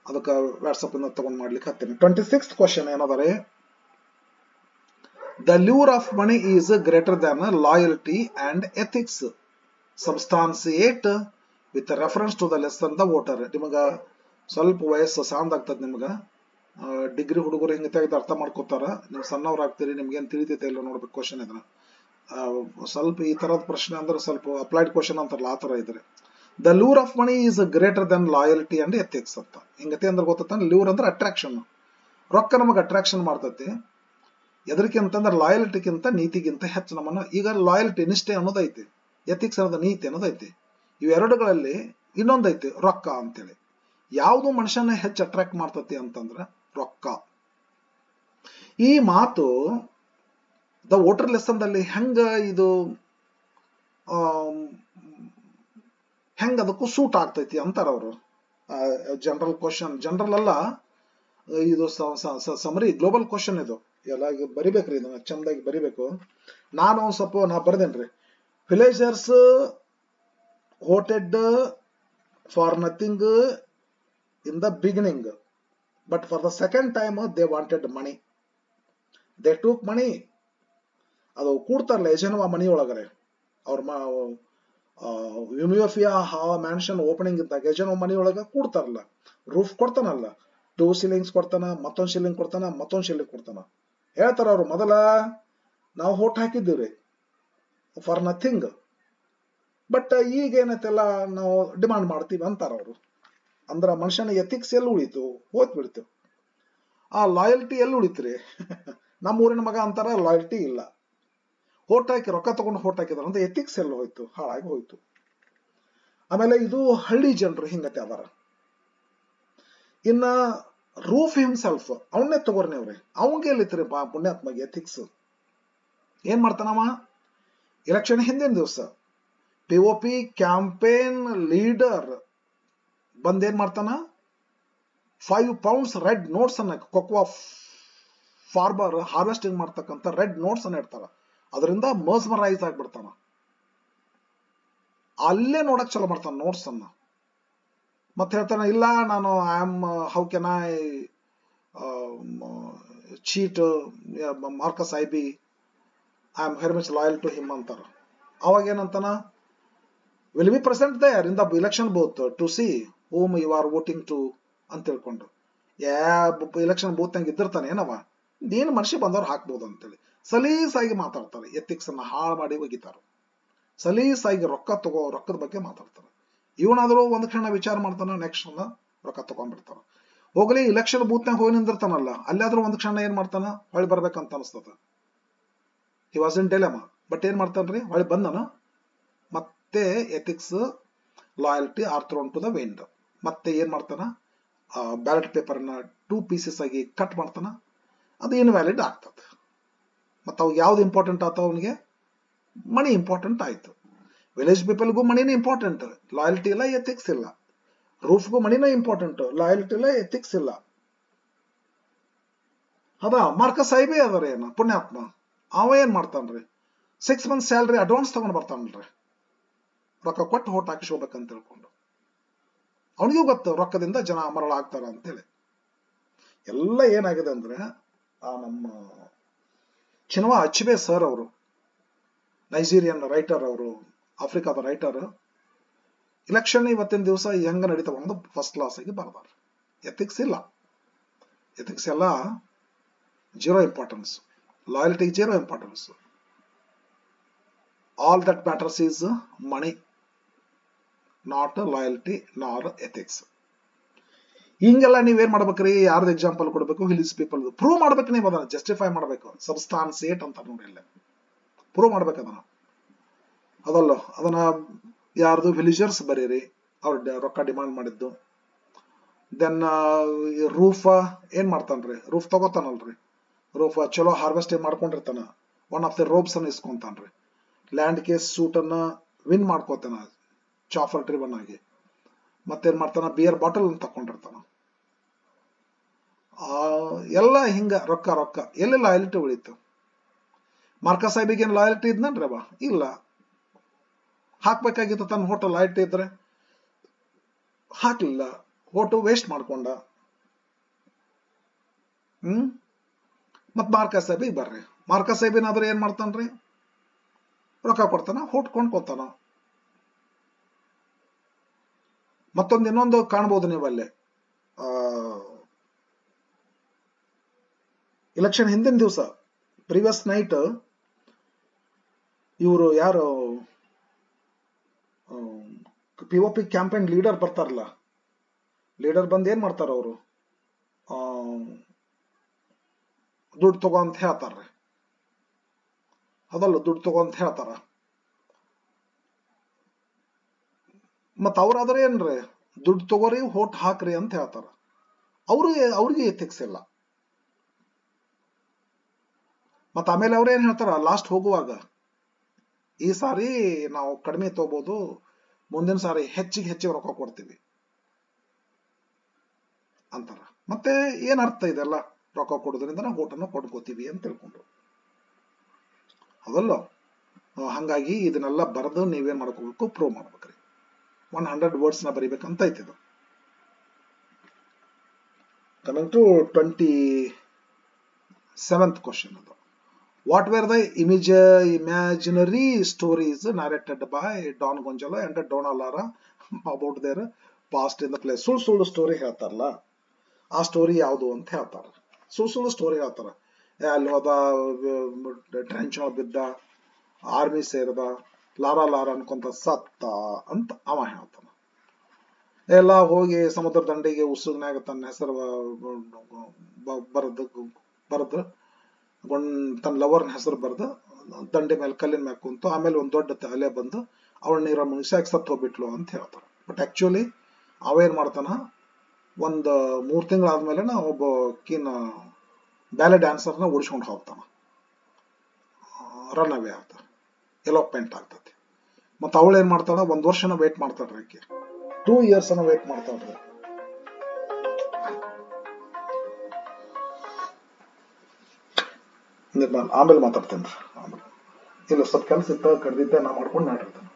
ಅದಕ್ಕೆ ವಾಟ್ಸಪ್ ಇಂದ ತಗೊಂಡ್ ಮಾಡ್ಲಿಕ್ಕೆ ಹತ್ತೀನಿ. 26th ಕ್ವಶನ್ ಏನದ ರೀ, The lure of money is greater than loyalty and ethics. Substantiate with reference to the lesson the voter. ನಿಮಗ ಸ್ವಲ್ಪ ವಯಸ್ಸು ಸಾಂದ್ ಆಗ್ತದೆ ನಿಮ್ಗ ಡಿಗ್ರಿ ಹುಡುಗರು ಹಿಂಗೆ ತೆಗೆದು ಅರ್ಥ ಮಾಡ್ಕೋತಾರ ನೀವು ಸಣ್ಣವ್ರು ಆಗ್ತೀರಿ ನಿಮ್ಗೇನು ತಿಳಿತೈತೆ ಇಲ್ಲ ನೋಡ್ಬೇಕು ಕ್ವಶನ್ ಇದನ್ನ ಸ್ವಲ್ಪ ಈ ತರದ ಪ್ರಶ್ನೆ ಅಂದ್ರೆ ಸ್ವಲ್ಪ ಅಪ್ಲೈಡ್ ಕ್ವಶನ್ ಅಂತಾರಲ್ಲ ಆ ತರ ಇದ್ರೆ the lure of money is greater than loyalty and ethics ಅಂತ ಹಿಂಗತೆ ಅಂದ್ರೆ ಗೊತ್ತ ಲೂರ್ ಅಂದ್ರೆ ಅಟ್ರಾಕ್ಷನ್ ರೊಕ್ಕ ನಮಗೆ ಅಟ್ರಾಕ್ಷನ್ ಮಾಡ್ತೈತಿ ಎದರಿಕೆಂತಂದ್ರೆ ಲಾಯಲ್ಟಿಗಿಂತ ನೀತಿಗಿಂತ ಹೆಚ್ಚು ನಮ್ಮನ್ನ ಈಗ ಲಾಯಲ್ಟಿ ನಿಷ್ಠೆ ಅನ್ನೋದೈತಿ ಎಥಿಕ್ಸ್ ಅನ್ನೋದು ನೀತಿ ಅನ್ನೋದೈತಿ ಇವೆರಡುಗಳಲ್ಲಿ ಇನ್ನೊಂದೈತಿ ರೊಕ್ಕ ಅಂತೇಳಿ ಯಾವುದು ಮನುಷ್ಯನ ಹೆಚ್ಚು ಅಟ್ರಾಕ್ಟ್ ಮಾಡ್ತತಿ ಅಂತಂದ್ರೆ ರೊಕ್ಕ ಈ ಮಾತು ದ ವೋಟರ್ ಲೆಸನ್ ದಲ್ಲಿ ಹೆಂಗ ಇದು ಹೆಂಗ ಅದಕ್ಕೂ ಸೂಟ್ ಆಗ್ತೈತಿ ಅಂತಾರ ಅವರು ಜನರಲ್ ಕ್ವಶನ್ ಜನರಲ್ ಅಲ್ಲ ಇದು ಸಮರಿ ಗ್ಲೋಬಲ್ ಕ್ವಶನ್ ಇದು ಎಲ್ಲ ಬರಿಬೇಕ್ರಿ ಇದನ್ನ ಚಂದಾಗಿ ಬರಿಬೇಕು ನಾನು ಸ್ವಲ್ಪ ನಾ ಬರ್ದೇನ್ರಿ villagers voted for nothing in the beginning, but for the second time they wanted money. They took money. ಅದು ಕೂಡ್ತಾರಲ್ಲ ಯಜನವ ಮನಿ ಒಳಗರೆ ಅವ್ರ ಯುಮಿಯೋಫಿಯಾ ಮ್ಯಾನ್ಷನ್ ಓಪನಿಂಗ್ ಇದ್ದಾಗ ಯಜನವ ಮನಿ ಒಳಗ ಕೂಡ್ತಾರಲ್ಲ ರೂಫ್ ಕೊಡ್ತಾನಲ್ಲ 2 shillings ಕೊಡ್ತಾನ ಮತ್ತೊಂದು ಶಿಲ್ಲಿಂಗ್ ಕೊಡ್ತಾನ ಮತ್ತೊಂದು ಶಿಲ್ಲಿಂಗ್ ಕೊಡ್ತಾನ ಹೇಳ್ತಾರ ಅವ್ರು ಮೊದಲ ನಾವು ಹೋಟ್ ಹಾಕಿದ್ದೀವ್ರಿ ಫಾರ್ ನಥಿಂಗ್ ಬಟ್ ಈಗ ಏನೈತೆಲ್ಲ ನಾವು ಡಿಮಾಂಡ್ ಮಾಡ್ತೀವಿ ಅಂತಾರ ಅವರು ಅಂದ್ರ ಮನುಷ್ಯನ ಎಥಿಕ್ಸ್ ಎಲ್ಲಿ ಉಳಿತು ಹೋತ್ ಬಿಡ್ತು ಆ ಲಾಯಲ್ಟಿ ಎಲ್ಲಿ ಉಳಿತ್ರಿ ನಮ್ಮ ಊರಿನ ಮಗ ಅಂತಾರ ಲಾಯಲ್ಟಿ ಇಲ್ಲ ಹೋಟ್ ಹಾಕಿ ರೊಕ್ಕ ತಗೊಂಡು ಹೋಟ್ ಹಾಕಿದಾರ ಅಂತ ಎಥಿಕ್ಸ್ ಎಲ್ಲ ಹೋಯ್ತು ಹಾಳಾಗಿ ಹೋಯ್ತು ಆಮೇಲೆ ಇದು ಹಳ್ಳಿ ಜನರು ಹಿಂಗತೆ ಅದಾರ ಇನ್ನ ರೂಫ್ ಹಿಮ್ಸೆಲ್ಫ್ ಅವನ್ನೇ ತಗೋರ್ನಿ ಅವ್ರಿ ಅವಂಗೆ ಎಲ್ಲಿತ್ರಿ ಪುಣ್ಯಾತ್ಮಗೆ ಎಥಿಕ್ಸ್ ಏನ್ ಮಾಡ್ತಾನವ ಎಲೆಕ್ಷನ್ ಹಿಂದಿನ ದಿವಸ POP ಕ್ಯಾಂಪೇನ್ ಲೀಡರ್ ಬಂದೇನ್ ಮಾಡ್ತಾನ 5 pounds ರೆಡ್ ನೋಟ್ಸ್ ಅನ್ನ ಕೊಕ್ವಾ ಫಾರ್ಮರ್ ಹಾರ್ವೆಸ್ಟಿಂಗ್ ಮಾಡ್ತಕ್ಕಂಥ ರೆಡ್ ನೋಟ್ಸ್ ಅನ್ನ ಇಡ್ತಾರ ಅದರಿಂದ ಮರ್ಸ್ಮರೈಸ್ ಆಗ್ಬಿಡ್ತಾನ ಅಲ್ಲೇ ನೋಡಕ್ ಚಲೋ ಮಾಡ್ತಾನ ನೋಟ್ಸ್ ಅನ್ನ ಮತ್ತೆ ಹೇಳ್ತಾನ ಇಲ್ಲ ನಾನು I am how can I cheat Marcus IB I am very much loyal to him ಅಂತಾರ ಅವಾಗ ಏನಂತಾನ will be present there in the election booth to see whom you are voting to ಅಂತ ತಿಳ್ಕೊಂಡು election booth ನಂಗೆ ಇದ್ದಿರ್ತಾನೆ ಏನವ ನೀನು ಮನುಷ್ಯ ಬಂದವ್ರು ಹಾಕ್ಬೋದು ಅಂತೇಳಿ ಸಲೀಸಾಗಿ ಮಾತಾಡ್ತಾರೆ ಎಥಿಕ್ಸ್ ಅನ್ನ ಹಾಳು ಮಾಡಿ ಒಗಿತಾರೆ ಸಲೀಸಾಗಿ ರೊಕ್ಕ ತಗೋ ರೊಕ್ಕದ ಬಗ್ಗೆ ಮಾತಾಡ್ತಾರೆ ಇವನಾದ್ರೂ ಒಂದ್ ಕ್ಷಣ ವಿಚಾರ ಮಾಡ್ತಾನ ನೆಕ್ಸ್ಟ್ ರೊಕ್ಕ ತಗೊಂಡ್ಬಿಡ್ತಾರ ಹೋಗ್ಲಿ ಇಲೆಕ್ಷನ್ ಬೂತ್ ನಾಗ ಹೋಗಿ ನಿಂದಿರ್ತಾನಲ್ಲ ಅಲ್ಲಾದ್ರೂ ಒಂದ್ ಕ್ಷಣ ಏನ್ ಮಾಡ್ತಾನ ಹೊಳಿ ಬರ್ಬೇಕಂತ ಅನಿಸ್ತದ he was in dilemma but ಏನ್ ಮಾಡ್ತಾನ್ರಿ ಹೊಳಿ ಬಂದನ ಮತ್ತೆ ethics loyalty are thrown to the wind ಮತ್ತೆ ಏನ್ ಮಾಡ್ತಾನ ಬ್ಯಾಲೆಟ್ ಪೇಪರ್ ನ 2 pieces ಆಗಿ ಕಟ್ ಮಾಡ್ತಾನ ಅದು ಇನ್ವ್ಯಾಲಿಡ್ ಆಗ್ತದೆ ಮತ್ತೆ ಅವಾಗ ಯಾವ್ದು ಇಂಪಾರ್ಟೆಂಟ್ ಆತ ಅವನಿಗೆ ಮನಿ ಇಂಪಾರ್ಟೆಂಟ್ ಆಯ್ತು ವಿಲೇಜ್ ಪೀಪಲ್ಗೂ ಮನಿನೇ ಇಂಪಾರ್ಟೆಂಟ್ ಲಾಯಲ್ಟಿ ಇಲ್ಲ ಎಥಿಕ್ಸ್ ಇಲ್ಲ ರೂಫ್ಗೂ ಮನಿನೇ ಇಂಪಾರ್ಟೆಂಟ್ ಲಾಯಲ್ಟಿ ಇಲ್ಲ ಎಥಿಕ್ಸ್ ಇಲ್ಲ ಅದ ಮಾರ್ಕಸ್ ಐಬಿ ಅದರ ಏನ ಪುಣ್ಯಾತ್ಮ ಅವ ಏನ್ ಮಾಡ್ತಾನ್ರಿ 6 months ಸ್ಯಾಲ್ರಿ ಅಡ್ವಾನ್ಸ್ ತಗೊಂಡ್ ಬರ್ತಾನಲ್ರಿ ರೊಕ್ಕ ಕೊಟ್ಟು ಹೋಟ್ ಹಾಕಿಸ್ಕೋಬೇಕಂತ ತಿಳ್ಕೊಂಡು ಅವನಿಗೂ ಗೊತ್ತು ರೊಕ್ಕದಿಂದ ಜನ ಮರಳಾಗ್ತಾರ ಅಂತೇಳಿ ಎಲ್ಲ ಏನಾಗಿದೆ ಅಂದ್ರೆ ಆ ನಮ್ಮ ಚಿನ್ವಾ ಅಚ್ಬೆ ಸರ್ ಅವರು ನೈಜೀರಿಯನ್ ರೈಟರ್ ಅವರು ಆಫ್ರಿಕಾದ ರೈಟರ್ ಇಲೆಕ್ಷನ್ ಇವತ್ತಿನ ದಿವಸ ಹೆಂಗ ನಡೀತಾವ ಒಂದು ಫಸ್ಟ್ ಕ್ಲಾಸ್ ಆಗಿ ಬರ್ದಾರ ಎಥಿಕ್ಸ್ ಇಲ್ಲ ಎಥಿಕ್ಸ್ ಎಲ್ಲ zero importance loyalty zero importance all that matters is money not loyalty nor ethics ಹಿಂಗೆಲ್ಲ ನೀವೇನ್ ಮಾಡ್ಬೇಕ್ರಿ ಯಾರ್ದು ಎಕ್ಸಾಂಪಲ್ ಕೊಡ್ಬೇಕು ವಿಲೇಜ್ ಪೀಪಲ್ ಪ್ರೂವ್ ಮಾಡ್ಬೇಕು ನೀವು ಅದನ್ನ ಜಸ್ಟಿಫೈ ಮಾಡ್ಬೇಕು ಸಬ್ಸ್ಟಾನ್ಸಿಯೇಟ್ ಅಂತ ನೋಡಿ ಇಲ್ಲ ಪ್ರೂವ್ ಮಾಡ್ಬೇಕು ಅದಲ್ಲ ಅದನ್ನ ಯಾರ್ದು ವಿಲೇಜರ್ಸ್ ಬರೀರಿ ಅವ್ರ ರೊಕ್ಕ ಡಿಮಾಂಡ್ ಮಾಡಿದ್ದು ದೆನ್ ರೂಫ್ ಏನ್ ಮಾಡ್ತಾನ್ರಿ ರೂಫ್ ತಗೋತಾನಲ್ರಿ ರೂಫ್ ಚಲೋ ಹಾರ್ವೆಸ್ಟಿಂಗ್ ಮಾಡ್ಕೊಂಡಿರ್ತಾನ ಒನ್ ಆಫ್ ದ ರೋಬ್ಸ್ ಅನ್ನ ಇಸ್ಕೊಂತಾನ್ರಿ ಲ್ಯಾಂಡ್ ಕೇಸ್ ಸೂಟ್ ಅನ್ನ ವಿನ್ ಮಾಡ್ಕೋತಾನ ಚಾಫರ್ ಟ್ರಿಬನ್ ಆಗಿ ಮತ್ತೇನ್ ಮಾಡ್ತಾನ ಬಿಯರ್ ಬಾಟಲ್ ಅನ್ನು ತಕೊಂಡಿರ್ತಾನ ಎಲ್ಲ ಹಿಂಗ ರೊಕ್ಕ ರೊಕ್ಕ ಎಲ್ಲಿ ಲಾಯಲ್ಟಿ ಉಳಿತು ಮಾರ್ಕಸ್ ಸಾಹೇಬಿಗೆ ಏನ್ ಲಾಯಲ್ಟಿ ಇದ್ನನ್ರಿ ಬಾ ಇಲ್ಲ ಹಾಕ್ಬೇಕಾಗಿತ್ತು ತನ್ನ ಹೋಟೆಲ್ ಲಾಯಲ್ಟಿ ಇದ್ರೆ ಹಾಕ್ಲಿಲ್ಲ ಹೋಟು ವೇಸ್ಟ್ ಮಾಡ್ಕೊಂಡ ಮತ್ ಮಾರ್ಕಸ್ ಸಾಹೇಬಿಗೆ ಬರ್ರಿ ಮಾರ್ಕಸ್ ಐಬಿನಾದ್ರೆ ಏನ್ ಮಾಡ್ತಾನ್ರಿ? ರೊಕ್ಕ ಕೊಡ್ತಾನ, ಹೋಟ್ ಕೊಂಡ್ಕೊತಾನ. ಇನ್ನೊಂದು ಕಾಣ್ಬೋದು ನೀವು ಅಲ್ಲೇ, ಇಲೆಕ್ಷನ್ ಹಿಂದಿನ ದಿವಸ ಪ್ರೀವಿಯಸ್ ನೈಟ್ ಇವರು ಯಾರು POP ಕ್ಯಾಂಪೇನ್ ಲೀಡರ್ ಬರ್ತಾರಲ್ಲ, ಲೀಡರ್ ಬಂದು ಏನ್ ಮಾಡ್ತಾರ ಅವರು, ದುಡ್ಡು ತಗೋ ಅಂತ ಹೇಳ್ತಾರ್ರಿ. ಅದಲ್ಲ, ದುಡ್ಡು ತಗೋ ಅಂತ ಹೇಳ್ತಾರ. ಮತ್ ಅವ್ರಾದ್ರೆ ಏನ್ರಿ, ದುಡ್ಡು ತಗೋರಿ ಹೋಟ್ ಹಾಕ್ರಿ ಅಂತ ಹೇಳ್ತಾರ. ಅವ್ರಿಗೆ ಎಥಿಕ್ಸ್ ಇಲ್ಲ. ಮತ್ತ ಆಮೇಲೆ ಅವ್ರೇನ್ ಹೇಳ್ತಾರ ಲಾಸ್ಟ್ ಹೋಗುವಾಗ, ಈ ಸಾರಿ ನಾವು ಕಡಿಮೆ ತಗೋಬಹುದು, ಮುಂದಿನ ಸಾರಿ ಹೆಚ್ಚಿಗೆ ರೊಕ್ಕ ಕೊಡ್ತೀವಿ ಅಂತಾರ. ಮತ್ತೆ ಏನ್ ಅರ್ಥ ಇದೆಲ್ಲ? ರೊಕ್ಕ ಕೊಡೋದ್ರಿಂದ ನಾವು ಓಟನ್ನು ಕೊಂಡ್ಕೋತೀವಿ ಅಂತ ತಿಳ್ಕೊಂಡ್ರು. ಅದಲ್ಲ, ಹಂಗಾಗಿ ಇದನ್ನೆಲ್ಲ ಬರೆದು ನೀವೇನ್ ಮಾಡ್ಕೋಬೇಕು, ಪ್ರೂವ್ ಮಾಡ್ಬೇಕ್ರಿ. 100 words ನ ಬರಿಬೇಕಂತ ಐತಿದು. Coming to 27th question. ಅದು what were the imaginary stories narrated by Don Gonzalo and Donna Lara about their past in the play? ಸುಳ್ಳು ಸ್ಟೋರಿ ಹೇಳ್ತಾರಲ್ಲ, ಆ ಸ್ಟೋರಿ ಯಾವುದು ಅಂತ ಹೇಳ್ತಾರ. ಸುಳ್ಳು ಸ್ಟೋರಿ ಹೇಳ್ತಾರ. ಅಲ್ಲಿ ಹೋದ, ಟ್ರೆಂಚ್ ಬಿದ್ದ, ಆರ್ಮಿ ಸೇರಿದ, ಲಾರಾ ಅನ್ಕೊಂತ ಸತ್ತ ಅಂತ ಅವ ಹೇಳ್ತಾನ. ಎಲ್ಲ ಹೋಗಿ ಸಮುದ್ರ ದಂಡೆಗೆ ಉಸುಗ್ನಾಗ ತನ್ನ ಹೆಸರು ಬರೆದು ತನ್ನ ಲವರ್ನ ಹೆಸರು ಬರೆದು ದಂಡೆ ಮೇಲೆ ಕಲ್ಲಿನ ಮ್ಯಾಗ ಕುಂತು, ಆಮೇಲೆ ಒಂದ್ ದೊಡ್ಡ ಅಲೆ ಬಂದು ಅವಳ ನೀರ ಮುಗಿಸಾಕ ಸತ್ತು ಹೋಗ್ಬಿಟ್ಲು ಅಂತ ಹೇಳ್ತಾರ. ಬಟ್ ಆಕ್ಚುಲಿ ಅವೇನ್ ಮಾಡ್ತಾನ, ಒಂದ್ 3 ತಿಂಗಳಾದ್ಮೇಲೆ ಒಬ್ಬ ಬ್ಯಾಲೆ ಡ್ಯಾನ್ಸರ್ನ ಓಡಿಸ್ಕೊಂಡು ಹೋಗ್ತಾನ. ರನ್ ಅವೇ ಆಗ್ತಾರ, ಎಲೋಪ್ಮೆಂಟ್ ಆಗ್ತತಿ. ಮತ್ತ ಅವಳು ಏನ್ ಮಾಡ್ತಾಳ, 1 ವರ್ಷನ ವೇಟ್ ಮಾಡ್ತಾಳ್ರಿ ಆಕೆ, 2 years ವೇಟ್ ಮಾಡ್ತಾಳ್ರಿ. ಆಮೇಲೆ ಮಾತಾಡ್ತೇನ್ರಿ. ಇಲ್ಲ, ಸ್ವಲ್ಪ ಕೆಲಸ ಇತ್ತ, ಕಡ್ದಿದ್ದೆ, ನಾ ಮಾಡ್ಕೊಂಡು ಮಾಡಿರ್ತೇನೆ.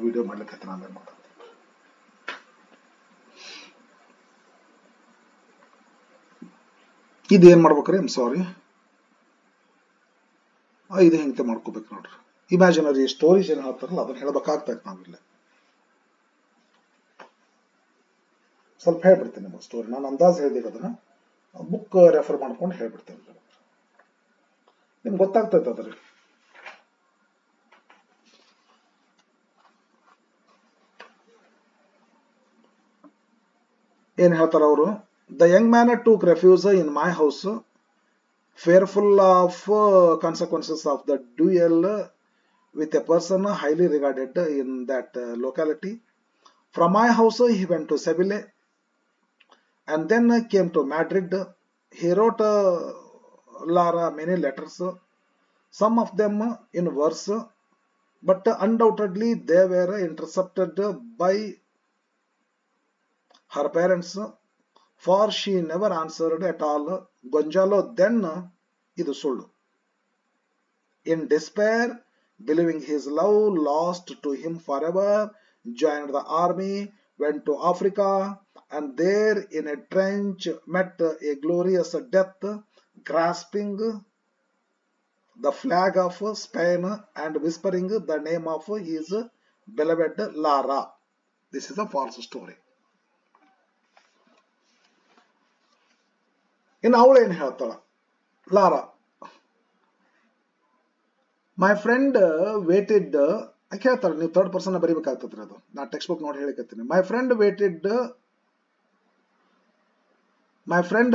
ವಿಡಿಯೋ ಮಾಡ್ಲಿಕ್ಕೆ ಆಮೇಲೆ ಮಾತಾಡ್ತೇನೆ. ಇದೇನ್ ಮಾಡ್ಬೇಕ್ರಿ? ಸಾರಿ, ಇದು ಹೆಂಗೆ ಮಾಡ್ಕೋಬೇಕು ನೋಡ್ರಿ. ಇಮ್ಯಾಜಿನರಿ ಸ್ಟೋರೀಸ್ ಏನ್ ಹೇಳ್ತಾರಲ್ಲ ಅದನ್ನ ಹೇಳ್ಬೇಕಾಗ್ತೈತೆ. ನಾವಿಲ್ಲ ಸ್ವಲ್ಪ ಹೇಳ್ಬಿಡ್ತೇನೆ ನಿಮಗೆ ಸ್ಟೋರಿ. ನಾನು ಅಂದಾಜು ಹೇಳಿರೋದನ್ನ ಬುಕ್ ರೆಫರ್ ಮಾಡ್ಕೊಂಡು ಹೇಳ್ಬಿಡ್ತೇನೆ, ನಿಮ್ಗೆ ಗೊತ್ತಾಗ್ತೈತೆ ಅದ್ರಿ. ಏನ್ ಹೇಳ್ತಾರ ಅವರು? The young man took refuge in my house, fearful of consequences of the duel with a person highly regarded in that locality. From my house he went to Seville and then came to Madrid. He wrote Lara many letters, some of them in verse, but undoubtedly they were intercepted by her parents, for she never answered at all. Gonzalo then, idu sullu, in despair, believing his love lost to him forever, joined the army, went to Africa, and there in a trench met a glorious death, grasping the flag of Spain and whispering the name of his beloved Lara. This is a false story. ಇನ್ನು ಅವಳು ಏನ್ ಹೇಳ್ತಾಳ, Lara, my friend weighted, ಹೇಳ್ತಾಳೆ. ನೀವು 3rd person ಬರಿಬೇಕಾಗ್ತದ್ರಿ, ಅದು ನಾ text book ನೋಡಿ ಹೇಳಿಕತ್ತೀನಿ. My friend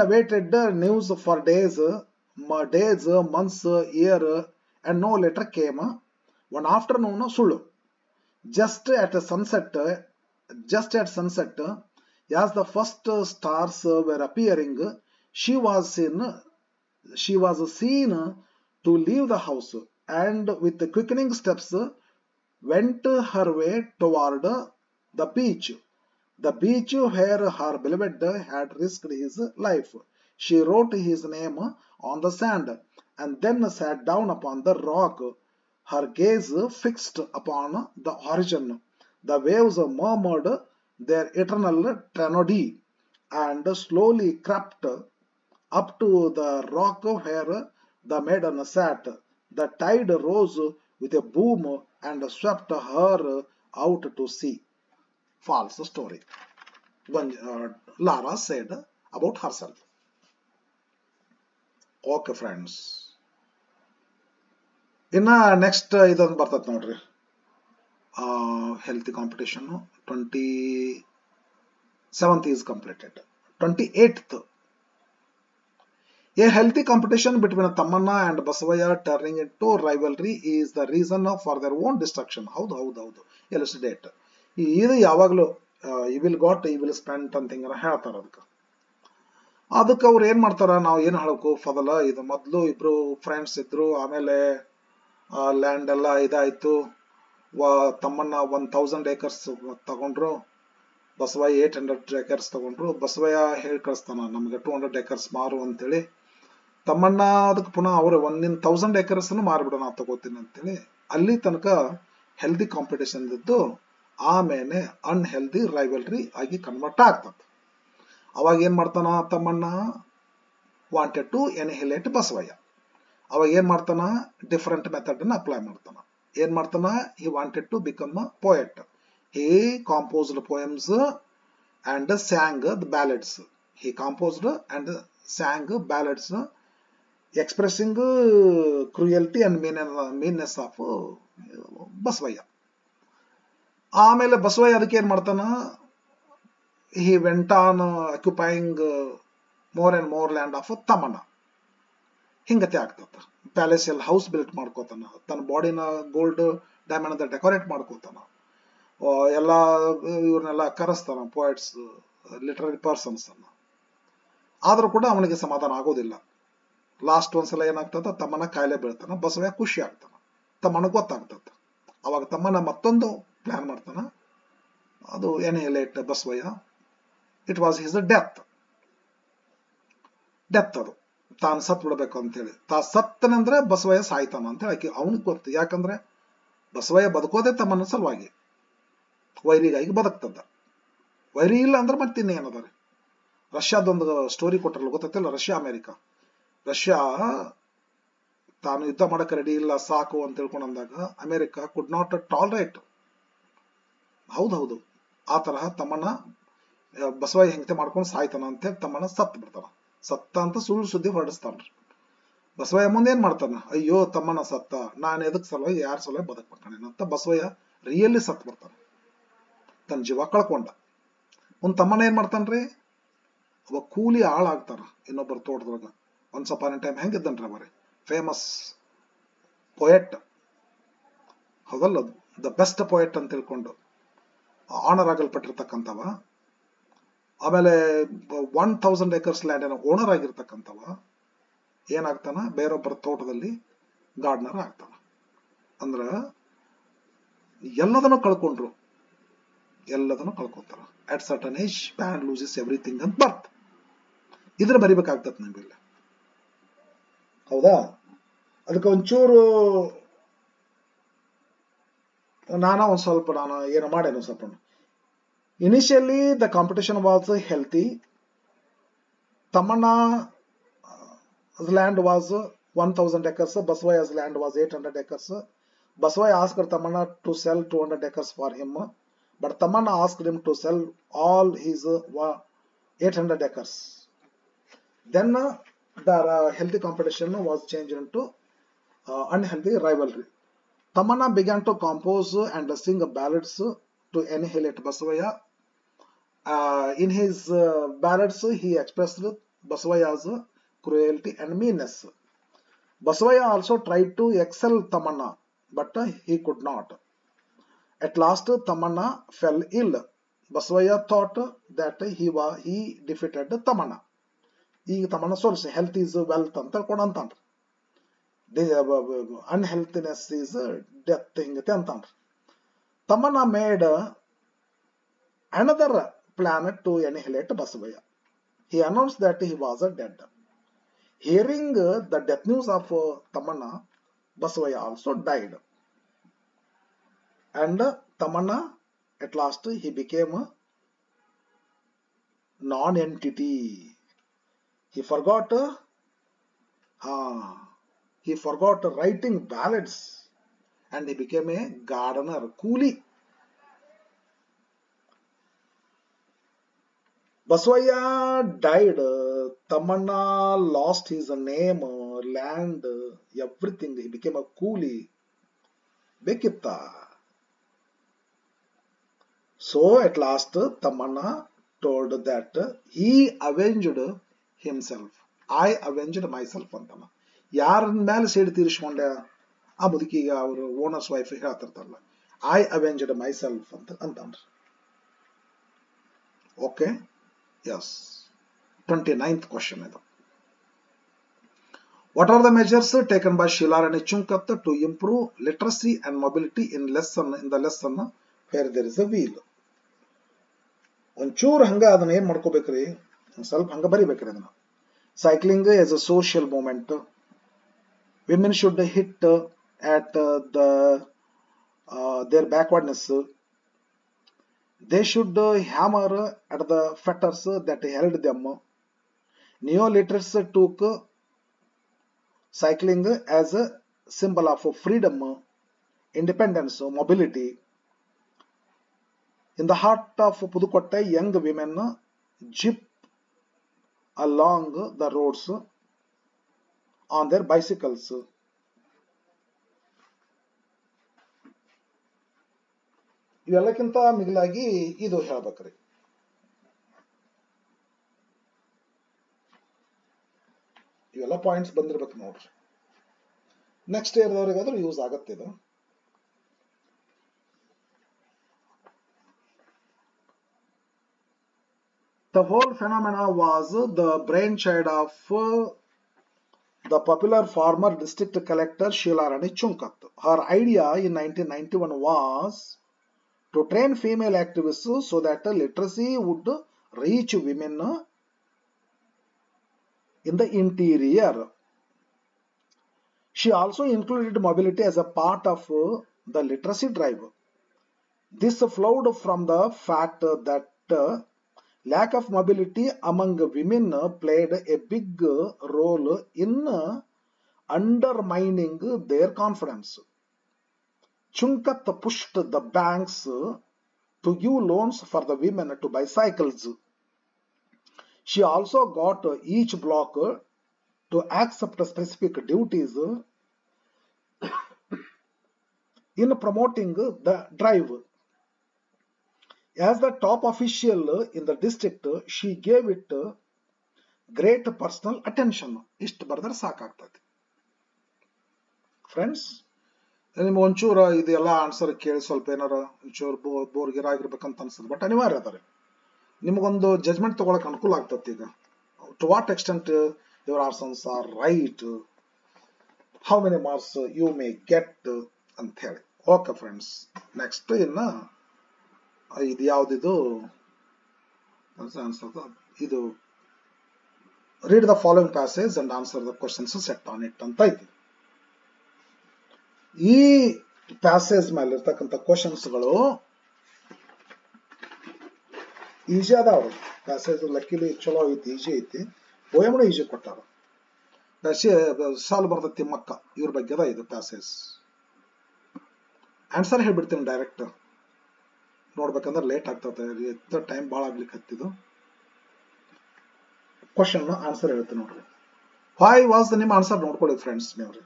awaited news for days, months, year, and no letter came. One afternoon, ಸುಳ್ಳು, just at sunset, as the first stars were appearing, she was seen to leave the house, and with quickening steps went her way toward the beach where her beloved had risked his life. She wrote his name on the sand and then sat down upon the rock, her gaze fixed upon the horizon. The waves murmured their eternal tragedy and slowly crept up to the rock where the maiden sat. The tide rose with a boom and swept her out to sea. False story. Lara said about herself. Okay, friends. ಇನ್ನ next ಇದೊಂದು ಬರ್ತದೆ ನೋಡ್ರಿ, healthy competition. 27th is completed. 28th. A healthy competition between Tamanna and Basavaya turning into rivalry is the reason for their own destruction. ಹೌದು elucidate. ಇದು ಯಾವಾಗಲೂ you will got you will spent ಅಂತ ಹಿಂಗ ಹೇಳ್ತಾರ. ಅದಕ್ಕೆ ಅವ್ರು ಏನ್ ಮಾಡ್ತಾರ, ನಾವು ಏನ್ ಹೇಳಬೇಕು, ಫದಲ ಇದು ಮೊದಲು ಇಬ್ರು ಫ್ರೆಂಡ್ಸ್ ಇದ್ರು, ಆಮೇಲೆ ಲ್ಯಾಂಡ್ ಎಲ್ಲ ಇದಾಯ್ತು. ತಮ್ಮನ್ನ 1000 acres ತಗೊಂಡ್ರು, ಬಸವಯ್ಯ 800 acres ತಗೊಂಡ್ರು. ಬಸವಯ್ಯ ಹೇಳಿ ಕಳಿಸ್ತಾನ ನಮ್ಗೆ 200 acres ಮಾರು ಅಂತೇಳಿ. ತಮ್ಮಣ್ಣ ಅದಕ್ಕೆ ಪುನಃ ಅವ್ರು 1000 acres ಮಾರ್ಬಿಡೋಣ ತಗೋತೀನಿ ಅಂತೇಳಿ. ಅಲ್ಲಿ ತನಕ ಹೆಲ್ದಿ ಕಾಂಪಿಟೇಷನ್ ಇದ್ದು ಆಮೇಲೆ ಅನ್ಹೆಲ್ದಿ ರೈವಲ್ರಿ ಆಗಿ ಕನ್ವರ್ಟ್ ಆಗ್ತದೆ. ಅವಾಗ ಏನ್ ಮಾಡ್ತಾನ ತಮ್ಮಣ್ಣ, ವಾಂಟೆಡ್ ಟು ಎನಿಹಿಲೇಟ್ ಬಸವಯ್ಯ. ಅವಾಗ ಏನ್ ಮಾಡ್ತಾನ, ಡಿಫರೆಂಟ್ ಮೆಥಡ್ ಅನ್ನ ಅಪ್ಲೈ ಮಾಡ್ತಾನ. ಏನ್ ಮಾಡ್ತಾನ, he wanted to become a poet. He composed poems and sang the ballads. He composed and sang ballads expressing cruelty and meanness of Basavaya. ಆಮೇಲೆ ಬಸವಯ್ಯ ಅದಕ್ಕೆ ಏನ್ ಮಾಡ್ತಾನ, he went on occupying more and more land of Tamanna. ಹಿಂಗತೆ ಆಗ್ತದ. ಪ್ಯಾಲೇಸಿಯಲ್ house built ಮಾಡ್ಕೋತಾನ, ತನ್ನ ಬಾಡಿನ gold diamond ಅಂತ decorate ಮಾಡ್ಕೋತಾನ, ಎಲ್ಲ ಇವ್ರನ್ನೆಲ್ಲ ಕರೆಸ್ತಾನ, ಪೋಯಟ್ಸ್, ಲಿಟರರಿ ಪರ್ಸನ್ಸ್ ಅನ್ನ. ಆದ್ರೂ ಕೂಡ ಅವನಿಗೆ ಸಮಾಧಾನ ಆಗೋದಿಲ್ಲ. ಲಾಸ್ಟ್ ಒಂದ್ಸಲ ಏನಾಗ್ತದ, ತಮ್ಮನ ಕಾಯಿಲೆ ಬೀಳ್ತಾನ. ಬಸವಯ್ಯ ಖುಷಿ ಆಗ್ತಾನ, ತಮ್ಮನ ಗೊತ್ತಾಗ್ತದ. ಅವಾಗ ತಮ್ಮನ ಮತ್ತೊಂದು ಪ್ಲಾನ್ ಮಾಡ್ತಾನ, ಅದು annihilate Basavayya. It was his death. ಅದು ತಾನು ಸತ್ ಬಿಡ್ಬೇಕು ಅಂತೇಳಿ. ಸತ್ತನಂದ್ರೆ ಬಸವಯ್ಯ ಸಾಯ್ತಾನ ಅಂತ ಹೇಳಿ ಅವನಿಗೆ ಗೊತ್ತು. ಯಾಕಂದ್ರೆ ಬಸವಯ್ಯ ಬದುಕೋದೇ ತಮ್ಮನ ಸಲುವಾಗಿ, ವೈರಿಗಾಗಿ ಬದುಕ್ತದ. ವೈರಿ ಇಲ್ಲ ಅಂದ್ರೆ ಮತ್ತಿನ್ನೇನದ ರೀ. ರಷ್ಯಾದೊಂದು ಸ್ಟೋರಿ ಕೊಟ್ಟರಲ್ಲ, ಗೊತ್ತಿಲ್ಲ, ರಷ್ಯಾ ಅಮೆರಿಕ. ರಷ್ಯಾ ತಾನು ಯುದ್ಧ ಮಾಡಕ್ಕೆ ರೆಡಿ ಇಲ್ಲ, ಸಾಕು ಅಂತ ತಿಳ್ಕೊಂಡಂದಾಗ ಅಮೆರಿಕ ಕುಡ್ ನಾಟ್ ಟಾಲರೇಟ್. ಹೌದು ಆ ತರಹ ತಮ್ಮನ್ನ ಬಸವಯ್ಯ ಹೆಂಗತೆ ಮಾಡ್ಕೊಂಡು ಸಾಯ್ತಾನ ಅಂತ ಹೇಳಿ ತಮ್ಮನ್ನ ಸತ್ ಬಿಡ್ತಾನ. ಸತ್ತ ಅಂತ ಸುಳ್ಳು ಸುದ್ದಿ ಹೊರಡಿಸ್ತಾನ್ರಿ. ಬಸವಯ್ಯ ಮುಂದೆ ಏನ್ ಮಾಡ್ತಾನ, ಅಯ್ಯೋ ತಮ್ಮನ ಸತ್ತ, ನಾನು ಎದಕ್ ಸಲುವಾಗಿ ಯಾರ ಸಲುವಾಗಿ ಬದುಕ್ಬೇಕಂತ ಬಸವಯ್ಯ ರಿಯಲಿ ಸತ್ ಬಿಡ್ತಾನ, ತನ್ನ ಜೀವ ಕಳ್ಕೊಂಡ. ಒಂದ್ ತಮ್ಮನ ಏನ್ ಮಾಡ್ತಾನ್ರಿ, ಅವ ಕೂಲಿ ಆಳಾಗ್ತಾರ ಇನ್ನೊಬ್ಬರ ತೋಟದೊಳಗ. ಒನ್ಸ್ ಅಪಾನ್ ಎ ಟೈಮ್ ಹೆಂಗಿದ್ದನ್ರಿ ಅವರೇ, ಫೇಮಸ್ ಪೊಯೆಟ್, ಹೌದಲ್ಲ, ದ ಬೆಸ್ಟ್ ಪೊಯೆಟ್ ಅಂತ ತಿಳ್ಕೊಂಡು ಆನರ್ ಆಗಲ್ಪಟ್ಟಿರ್ತಕ್ಕಂಥವ. ಆಮೇಲೆ 1000 acres ಲ್ಯಾಂಡ್ ಓನರ್ ಆಗಿರ್ತಕ್ಕಂಥವ ಏನಾಗ್ತಾನ, ಬೇರೊಬ್ಬರ ತೋಟದಲ್ಲಿ ಗಾರ್ಡನರ್ ಆಗ್ತಾನ. ಅಂದ್ರ ಎಲ್ಲದನ್ನು ಕಳ್ಕೊಂತಾರ. At certain age man loses everything ಅಂತ ಬರ್ತ್. ಇದ್ರ ಬರಿಬೇಕಾಗ್ತದ ನಮ್ಗಿಲ್ಲ, ಹೌದಾ? ಅದಕ್ಕೆ ಒಂಚೂರು ಒಂದ್ ಸ್ವಲ್ಪ ಏನು ಮಾಡೇನು ಸ್ವಲ್ಪ. Initially the competition was healthy. Tamanna land was 1000 acres. Basavaya's land was 800 acres. Basavaya asked Tamanna to sell 200 acres for him, but Tamanna asked him to sell all his 800 acres. Then the healthy competition was changed into unhealthy rivalry. Tamanna began to compose and sing ballads to annihilate Basavaya. In his ballads, he expressed Basavaya's cruelty and meanness. Basavaya also tried to excel Tamanna, but he could not. At last, Tamanna fell ill. Basavaya thought that he defeated Tamanna. ಈಗ Tamanna ಸೋಲ್ಸಿ, health is wealth ಅಂತ ಕೊಡಂತಾನ್ರಿ, unhealthiness is death ಹಿಂಗತೆ ಅಂತಾನ್ರಿ. Tamanna made another plan to annihilate Basavaya. He announced that he was dead. Hearing the death news of Tamanna, Basavaya also died. And Tamanna, at last, he became a non-entity. He forgot He forgot writing ballads and he became a gardener, coolie. Basavaya died. Tamanna lost his name, land, everything. He became a coolie. Bekitta. So at last Tamanna told that he avenged himself. I avenged myself ಅಂತನ. ಯಾರನ್ನ ಮೇಲೆ ಸೇಡಿ ತೀರಿಸ್ಕೊಂಡೆ ಆ ಮುದುಕಿಗೆ ಅವರು owner's wife ಹೇಳ್ತಿರ್ತಾರಲ್ಲ, I avenged myself ಅಂತಂದ್ರಿ. Okay, yes. 29th question ಇದು. What are the measures taken by Sheila Rani Chunkat to improve literacy and mobility in the lesson where there is a wheel? ಒಂಚೂರು ಹಂಗ ಅದನ್ನ ಏನ್ ಮಾಡ್ಕೋಬೇಕ್ರಿ, ಸ್ವಲ್ಪ ಹಂಗ ಬರಿಬೇಕ್ರಿ ಅದನ್ನ. Cycling is a social movement. Women should hit at their backwardness. They should hammer at the fetters that held them. Neo-literals took cycling as a symbol of freedom, independence, mobility. In the heart of Pudukkottai, young women jeep along the roads on their bicycles. ಇವೆಲ್ಲಕ್ಕಿಂತ ಮಿಗಿಲಾಗಿ ಇದು ಹೇಳ್ಬೇಕ್ರಿ. ಇವೆಲ್ಲ points ಬಂದಿರ್ಬೇಕು ನೋಡ್ರಿ. Next ಇಯರ್ದವ್ರಿಗಾದ್ರೂ use ಆಗತ್ತೆ ಇದು. The whole phenomena was the brainchild of the popular former district collector Sheila Rani Chunkat. Her idea in 1991 was to train female activists so that literacy would reach women in the interior. She also included mobility as a part of the literacy drive. This flowed from the fact that lack of mobility among women played a big role in undermining their confidence. Chunkat pushed the banks to give loans for the women to buy cycles. She also got each block to accept specific duties in promoting the drive. As the top official in the district, she gave it great personal attention. ಇಷ್ಟು ಬರೆದ್ರೆ ಸಾಕಾಗ್ತದೆ friends. ನಿಮ್ಗೆ ಒಂಚೂರು ಇದೆಲ್ಲ answer ಕೇಳಿ ಸ್ವಲ್ಪ ಏನಾರ ಒಂಚೂರು ಬೋರ್ಗಿರಾಗಿರ್ಬೇಕಂತ ಅನ್ಸುತ್ತೆ, ಬಟ್ ಅನಿವಾರ್ಯ ಅದ ರೀ. ನಿಮಗೊಂದು ಜಜ್ಮೆಂಟ್ ತಗೊಳಕ್ ಅನುಕೂಲ ಆಗ್ತದೆ. ಈಗ to what extent your answers are right, how many marks you may get ಅಂತ ಹೇಳಿ. ಓಕೆ ಫ್ರೆಂಡ್ಸ್, ನೆಕ್ಸ್ಟ್ ಇನ್ನು ಇದು ಯಾವ್ದಿದು ಇದು read the following passage and answer the questions set on it ಅಂತ ಐತಿ. ಈ ಪ್ಯಾಸೇಜ್ ಮೇಲೆ ಇರ್ತಕ್ಕಂಥ ಕ್ವಶನ್ಸ್ಗಳು ಈಜಿ ಅದಾವ್ರಿ. ಪ್ಯಾಸೇಜ್ ಲಕ್ಕಿಲಿ ಚಲೋ ಐತಿ, ಈಜಿ ಐತಿ. ಪೋಯಮ್ನು ಈಜಿ ಕೊಟ್ಟಾರ. ಸಾಲ್ ಬರ್ದ ತಿಮ್ಮಕ್ಕ ಇವ್ರ ಬಗ್ಗೆ ಅದ ಇದು ಪ್ಯಾಸೇಜ್. ಆನ್ಸರ್ ಹೇಳ್ಬಿಡ್ತೀನಿ ಡೈರೆಕ್ಟ್, ನೋಡ್ಬೇಕಂದ್ರೆ ಲೇಟ್ ಆಗ್ತದೆ, ಟೈಮ್ ಭಾಳ ಆಗ್ಲಿಕ್ಕೆ ಹತ್ತಿದ್ದು. ಕ್ವಶನ್ ಆನ್ಸರ್ ಹೇಳ್ತೀನಿ ನೋಡ್ರಿ. ವೈ ವಾಸ್ ನಿಮ್ಮ ಆನ್ಸರ್ ನೋಡ್ಕೊಳ್ಳಿ ಫ್ರೆಂಡ್ಸ್ ನೀವ್ರಿ.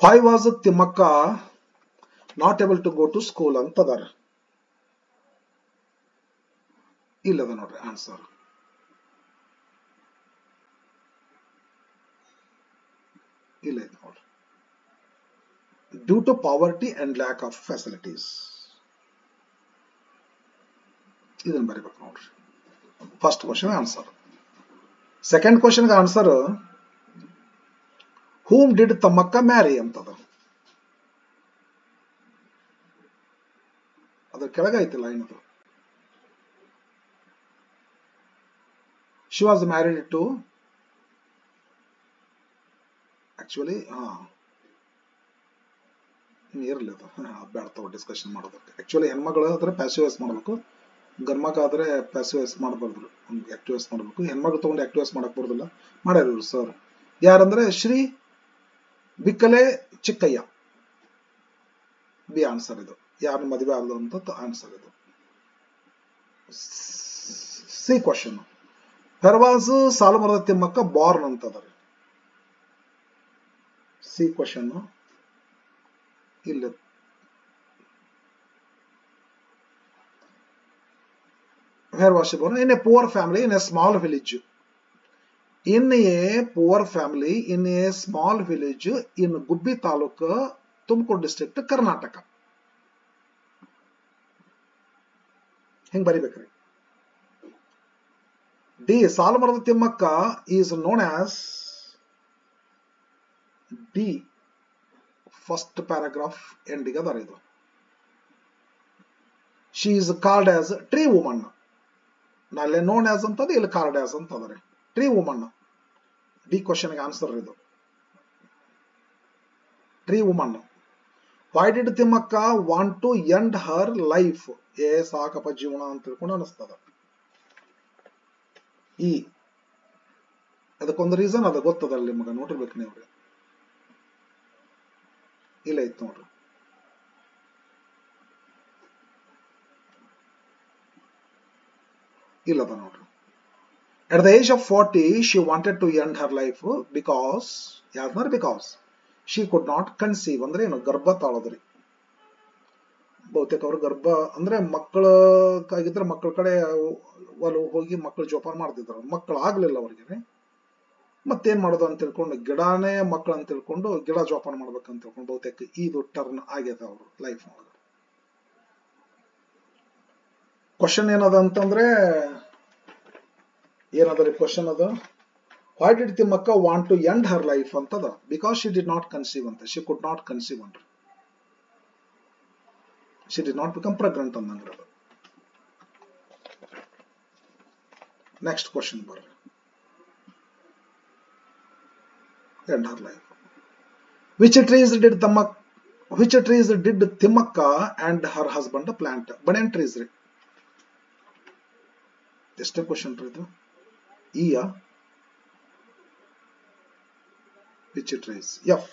Why was Timmakka not able to go to school ಅಂತದಾರ. ಇಲ್ಲದ ನೋಡ್ರಿ ಆನ್ಸರ್. ಇಲ್ಲ ಇದೆ ನೋಡ್ರಿ. Due to poverty and lack of facilities. ಇದನ್ನ ಬರೀಬೇಕು ನೋಡ್ರಿ. First question answer. ಸೆಕೆಂಡ್ ಕ್ವಶನ್ಗೆ answer whom did Timmakka marry ಅಂತದ. ಅದ್ರ ಕೆಳಗೆ ಐತಿ ಲೈನ್ ಅದು. She was married to actually ಇರಲಿ ಅದು ಬೇಡ ತಗೋ ಡಿಸ್ಕಷನ್ ಮಾಡೋದಕ್ಕೆ. ಆಕ್ಚುಲಿ ಹೆಣ್ಮಗಳು ಆದ್ರೆ ಪ್ಯಾಸಿವೈಸ್ ಮಾಡಬೇಕು, ಗಂಡ್ಮಗ ಆದ್ರೆ ಪ್ಯಾಸಿವೈಸ್ ಮಾಡಬಾರ್ದು, ಆಕ್ಟಿವೈಸ್ ಮಾಡಬೇಕು. ಹೆಣ್ಮಗಳು ತಗೊಂಡು ಆಕ್ಟಿವೈಸ್ ಮಾಡಕ್ ಬರೋದಿಲ್ಲ. ಮಾಡ್ಯಾರ ಸರ್. ಯಾರಂದ್ರೆ ಶ್ರೀ ಬಿಕ್ಕಲೆ ಚಿಕ್ಕಯ್ಯ. ಬಿ ಆನ್ಸರ್ ಇದು. ಯಾರು ಮದುವೆ ಅಲ್ಲ ಅಂತ ಆನ್ಸರ್ ಇದು. C question. Where was Salumarada Thimmakka born ಅಂತದ. ಸಿ ಕ್ವಶನ್ ಇಲ್ಲ. Where was she born? In a poor family in a small village. In a poor family in a small village in Gubbi Taluka, Tumkur district, Karnataka. Hing baribekri. D. Salumarada Timmakka is known as D. First paragraph ending adaridu. She is called as tree woman. ನಾಳೆ known as ಅಂತದ್ದು, ಇಲ್ಲಿ called as ಅಂತಂದ್ರೆ tree woman. The ಕ್ವಶನ್ಗೆ answer ಇದು, tree woman. Why did Thimmakka want to end her life? ಸಾಕಪ್ಪ ಜೀವನ ಅಂತ ತಿಳ್ಕೊಂಡು ಅನಿಸ್ತದ. ಈ ಅದಕ್ಕೊಂದು ರೀಸನ್ ಅದ ಗೊತ್ತದಲ್ಲಿ ನಿಮ್ಗೆ, ನೋಡಿರ್ಬೇಕು ನೀವು. ಇಲ್ಲ ಇತ್ತು ನೋಡ್ರಿ. ಇಲ್ಲದ ನೋಡ್ರಿ. At the age of 40, she wanted to end her life because she could not conceive. ಅಂದ್ರೆ ಏನು? ಗರ್ಭ ತಾಳದ್ರಿ. ಬಹುತೇಕ ಅವ್ರ ಗರ್ಭ ಅಂದ್ರೆ ಮಕ್ಕಳಾಗಿದ್ರೆ ಮಕ್ಕಳ ಕಡೆ ಹೋಗಿ ಮಕ್ಕಳು ಜೋಪಾನ ಮಾಡ್ತಿದ್ರು. ಮಕ್ಕಳು ಆಗ್ಲಿಲ್ಲ ಅವ್ರಿಗೆ. ಮತ್ತೇನ್ ಮಾಡೋದು ಅಂತ ತಿಳ್ಕೊಂಡು ಗಿಡನೇ ಮಕ್ಕಳು ಅಂತ ತಿಳ್ಕೊಂಡು ಗಿಡ ಜೋಪಾನ ಮಾಡ್ಬೇಕಂತ ತಿಳ್ಕೊಂಡು ಬಹುತೇಕ ಇದು ಟರ್ನ್ ಆಗ್ಯದ ಅವ್ರ ಲೈಫ್ ಒಳಗೆ. ಕ್ವಶನ್ ಏನದ ಅಂತಂದ್ರೆ ಏನದ ಕ್ವಶನ್ ಅದ, why did Thimmakka want to end her life ಅಂತದ. Because she did not conceive ಅಂತ. ಶಿ ಕುಡ್ ನಾಟ್ ಕನ್ಸೀವ್ ಅಂದ್ರಿ. She did not become pregnant ಅಂದಂಗಿರೋದು. ನೆಕ್ಸ್ಟ್ ಕ್ವಶನ್ ಬರ್ರಿ. End her life. Which trees did Thimmakka and her husband plant? Banyan trees ರೀ. ಎಷ್ಟೇ question ರೀ ಇದು? ಇಯ ವಿಚ್ ಟ್ರೀಸ್? ಎಫ್.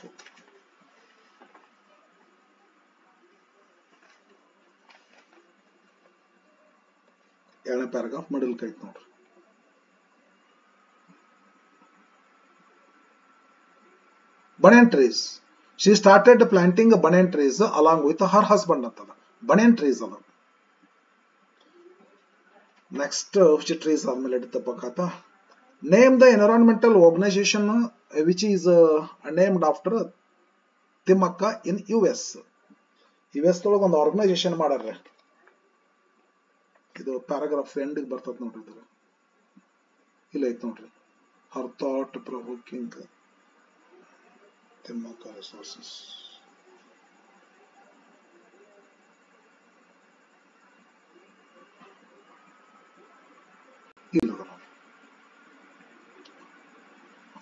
ಎರಡನೇ ಪ್ಯಾರಾಗ್ರಾಫ್ ಮಿಡಲ್ ಕೈತ್ ನೋಡ್ರಿ. Banyan trees. She started planting banyan trees along with her husband ಅಂತದ. ಬನೇನ್ ಟ್ರೀಸ್ ಅದ. ನೆಕ್ಸ್ಟ್ ವಿಚ್ ಟ್ರೀಸ್ ಆದ್ಮೇಲೆ ಎಡ್ತಪ್ಪಕಾತ. Name the environmental organisation which is named after Thimmakka in US. US ಒಳಗೆ ಒಂದು organisation ಮಾಡ್ಯಾರ. ಇದು ಪ್ಯಾರಾಗ್ರಾಫ್ ಎಂಡ್ ಬರ್ತದ ನೋಡ್ರಿ. ಇದು ಇಲ್ಲ ಐತ್ ನೋಡ್ರಿ. Her thought provoking Thimmakka resources.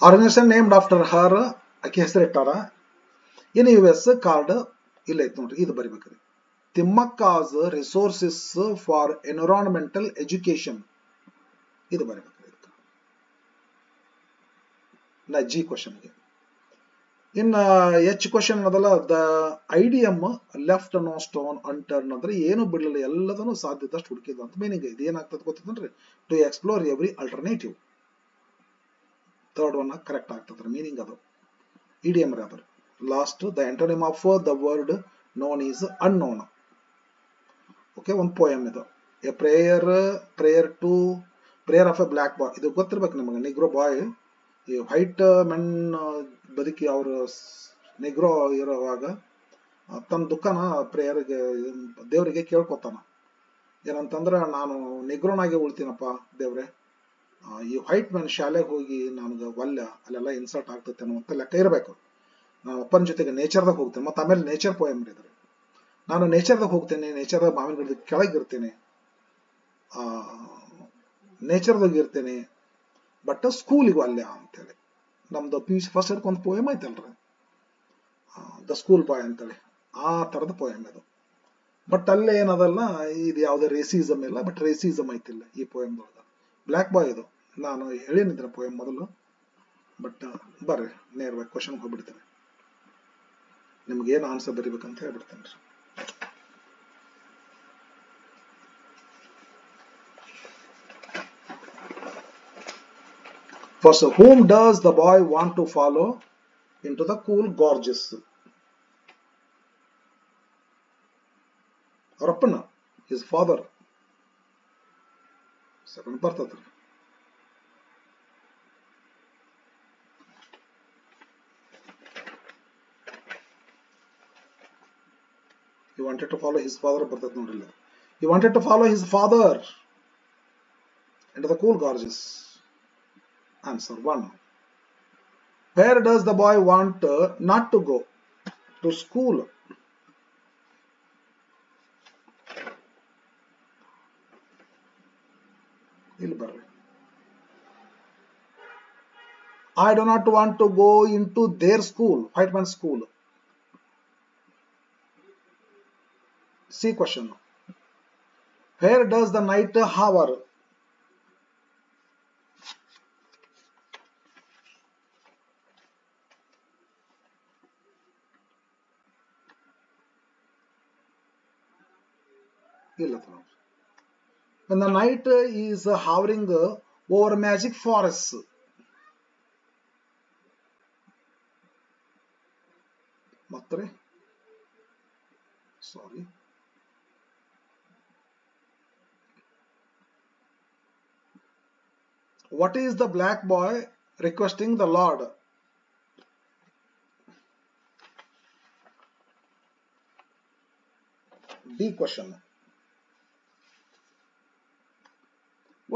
Organisation named after her, ಆಕೆ ಹೆಸರಿಟ್ಟಾರ. ಇನ್ US ಕಾರ್ಡ್ ಇಲ್ಲ ಐತ್ ನೋಡ್ರಿ. ಇದು ಬರಿಬೇಕ್ರಿ. Thimmakka's resources for environmental education. ಇದು ಬರಿಬೇಕ್ರಿ. ನಾ ಜಿ ಕ್ವಶನ್ಗೆ. ಇನ್ ಎಚ್ ಕ್ವಶನ್ ಅದಲ್ಲ, the idiom left no stone unturned ಅಂದ್ರೆ ಏನು ಬಿಡಲಿಲ್ಲ, ಎಲ್ಲದನ್ನು ಸಾಧ್ಯದಷ್ಟು ಹುಡುಕಿದ ಅಂತ ಮೀನಿಂಗ್. ಇದು ಏನಾಗ್ತದೆ ಗೊತ್ತಂದ್ರಿ? To explore every alternative. Third one correct ಆಗ್ತದ್ರಿ ಮೀನಿಂಗ್. ಅದು ಇಡಿಯಮ್ ರೀ. ಅದ್ರ last the antonym of the word known is unknown. Okay, ಒಂದು ಪೋಯಮ್ ಇದು. A prayer of a black boy. ಇದು ಗೊತ್ತಿರ್ಬೇಕು ನಿಮಗೆ. ನಿಗ್ರೋ ಬಾಯ್, ಈ ವೈಟ್ ಮೆನ್ ಬದುಕಿ ಅವರು ನಿಗ್ರೋ ಇರುವಾಗ ತನ್ನ ದುಃಖನ ಪ್ರೇಯರ್ಗೆ ದೇವರಿಗೆ ಕೇಳ್ಕೊತಾನ. ಏನಂತಂದ್ರೆ, ನಾನು ನಿಗ್ರೋನಾಗೆ ಉಳ್ತೀನಪ್ಪ ದೇವ್ರೆ, ಈ ವೈಟ್ ಮ್ಯಾನ್ ಶಾಲೆಗೆ ಹೋಗಿ ನನಗೆ ಒಲ್ಲೆ ಅಲ್ಲೆಲ್ಲ ಇನ್ಸಲ್ಟ್ ಆಗ್ತೈತೆ ಅನ್ನುವಂಥ ಲೆಕ್ಕ ಇರಬೇಕು. ನಾನು ಅಪ್ಪನ ಜೊತೆಗೆ ನೇಚರ್ದಾಗ ಹೋಗ್ತೇನೆ. ಮತ್ತು ಆಮೇಲೆ ನೇಚರ್ ಪೋಯಮ್ ಇದ್ರೆ ನಾನು ನೇಚರ್ದಾಗ ಹೋಗ್ತೇನೆ, ನೇಚರ್ದಾಗ ಮಾವಿನ ಗಿಡದ ಕೆಳಗಿರ್ತೇನೆ, ನೇಚರ್ದಾಗ ಇರ್ತೇನೆ, ಬಟ್ ಸ್ಕೂಲಿಗೂ ಅಲ್ಲೇ ಅಂತೇಳಿ. ನಮ್ದು PUC ಫಸ್ಟ್ ಇಯರ್ಕ್ ಒಂದು ಪೋಯಮ್ ಐತಲ್ರಿ, ದ ಸ್ಕೂಲ್ ಬಾಯ್ ಅಂತೇಳಿ, ಆ ಥರದ ಪೋಯಮ್ ಅದು. ಬಟ್ ಅಲ್ಲೇ ಏನದಲ್ಲ, ಇದು ಯಾವುದೇ ರೇಸಿಸಮ್ ಇಲ್ಲ, ಬಟ್ ರೇಸಿಸಮ್ ಐತಿಲ್ಲ ಈ ಪೋಯಮ್ದೊಳಗೆ. ಬ್ಲ್ಯಾಕ್ ಬಾಯ್ ಇದು, ನಾನು ಹೇಳಿನಿದ್ರೆ ಪೋಯಮ್ ಮೊದಲು. ಬಟ್ ಬರ್ರಿ ನೇರವಾಗಿ ಕ್ವಶನ್ಗೆ ಹೋಗ್ಬಿಡ್ತೇನೆ, ನಿಮ್ಗೆ ಏನು ಆನ್ಸರ್ ಬರೀಬೇಕಂತ ಹೇಳ್ಬಿಡ್ತೇನೆ ರೀ. First, whom does the boy want to follow into the cool gorges? ಅವರಪ್ಪನ, his father. Second ಬರ್ತದ್ರಿ. He wanted to follow his father, ಬರ್ತದ ನೋಡ್ರಿ. He wanted to follow his father into the cool gorges. Answer 1. Where does the boy want not to go? To school. ಇಲ್ಲಿ ಬರ್ರಿ. I do not want to go into their school, white man's school. C question. Where does the night hover? When the night is hovering over magic forests. Matre? Sorry. What is the black boy requesting the Lord? D question.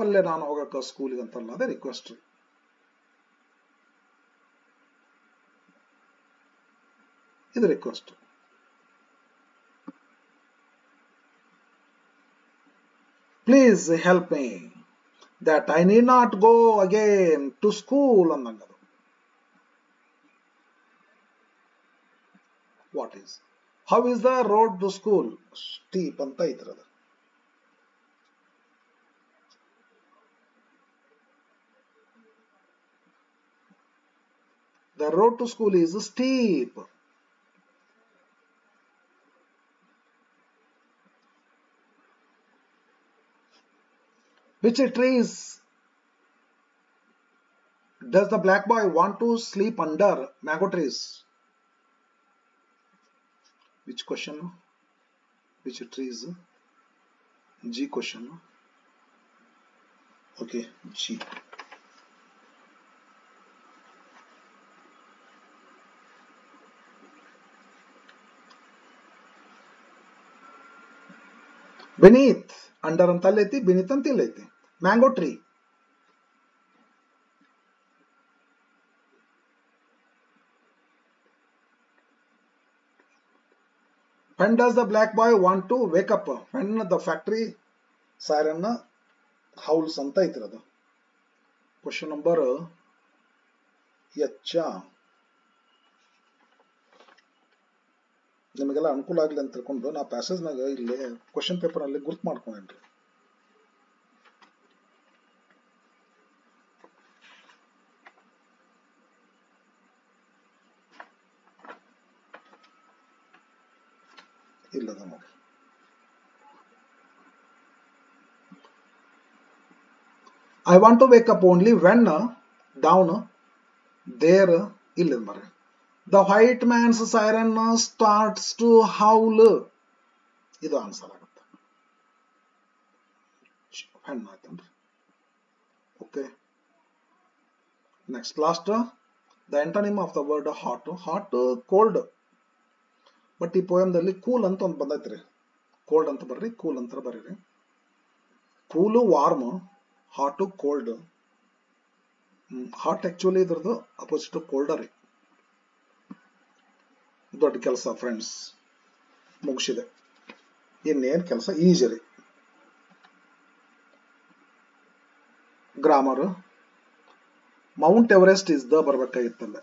ಒಳ್ಳೆ ನಾನು ಹೋಗಕ್ಕೆ ಸ್ಕೂಲಿಗೆ ಅಂತಲ್ಲ, ಅದೇ request. ಇದು request. Please help me that I need not go again to school ಅನ್ನಂಗದು. What is? How is the road to school? Steep ಅಂತ ಐತ್ರದು. The road to school is steep. Which trees does the black boy want to sleep under? Mango trees. Which question? Which trees? G question. Okay, G. Beneath, under antalleti, beneath antilleti. Mango tree. When does the black boy want to wake up? When the factory siren howls anta itradu. Question number H. ನಿಮಗೆಲ್ಲ ಅನುಕೂಲ ಆಗಲಿ ಅಂತ ತಿಳ್ಕೊಂಡು ನಾ ಪ್ಯಾಸೇಜ್ನಾಗ ಇಲ್ಲಿ question paper ಅಲ್ಲಿ ಗುರ್ತು ಮಾಡ್ಕೊಂಡ್ರಿ. ಇಲ್ಲದ ನೋಡಿ. I want to wake up only when down there ಇಲ್ಲದ ಬರ್ರಿ. The white man's siren starts to howl. ಇದು ಆನ್ಸರ್ ಆಗುತ್ತೆ. ಹೆಣ್ಣು ಆಯ್ತನ್ರಿ. Okay, next last. The antonym of the word hot. Hot cold, but ಈ ಪೋಯಮ್ದಲ್ಲಿ ಕೂಲ್ ಅಂತ ಒಂದು ಬಂದೈತ್ರಿ. ಕೋಲ್ಡ್ ಅಂತ ಬರ್ರಿ, ಕೂಲ್ ಅಂತ ಬರೀರಿ. Cool warm, hot cold. Hot actually ಇದ್ರದ್ದು ಅಪೋಸಿಟ್ ಕೋಲ್ಡರ್. ದೊಡ್ಡ ಕೆಲಸ ಫ್ರೆಂಡ್ಸ್, ಮುಗಿಸಿದೆ. ಇನ್ನೇನು ಕೆಲಸ ಈಜಿ ರೀ. Grammar Mount Everest is the ಬರ್ಬೇಕಾಗಿತ್ತಲ್ಲ.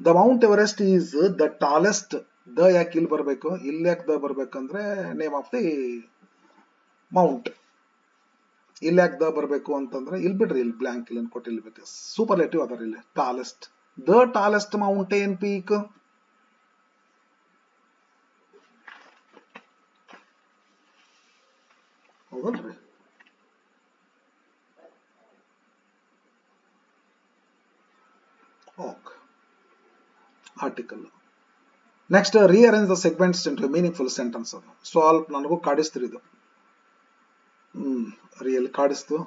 The Mount Everest is the tallest. The ಯಾಕೆ ಇಲ್ಲಿ ಬರಬೇಕು, ಇಲ್ಲಿ ಯಾಕೆ ದ ಬರ್ಬೇಕಂದ್ರೆ ನೇಮ್ ಆಫ್ ದಿ ಮೌಂಟ್. ಇಲ್ಲಿ ಯಾಕೆ ದ ಬರಬೇಕು ಅಂತಂದ್ರೆ ಇಲ್ಲಿ ಬಿಡ್ರಿ, ಇಲ್ಲಿ ಬ್ಲಾಂಕ್ ಇಲ್ಲಿ ಕೊಟ್ಟಿಲ್ಬೇಕು, ಸೂಪರ್ಲೇಟಿವ್ ಅದರ ಇಲ್ಲಿ tallest. The tallest mountain peak. ಹೌದಲ್ರಿ? Okay, article. Next, rearrange the segments into meaningful sentence. ಅದು ಸ್ವಲ್ಪ ನನಗೂ ಕಾಡಿಸ್ತಿರಿ ಇದು. ರಿಯಲ್ ಕಾಡಿಸ್ತು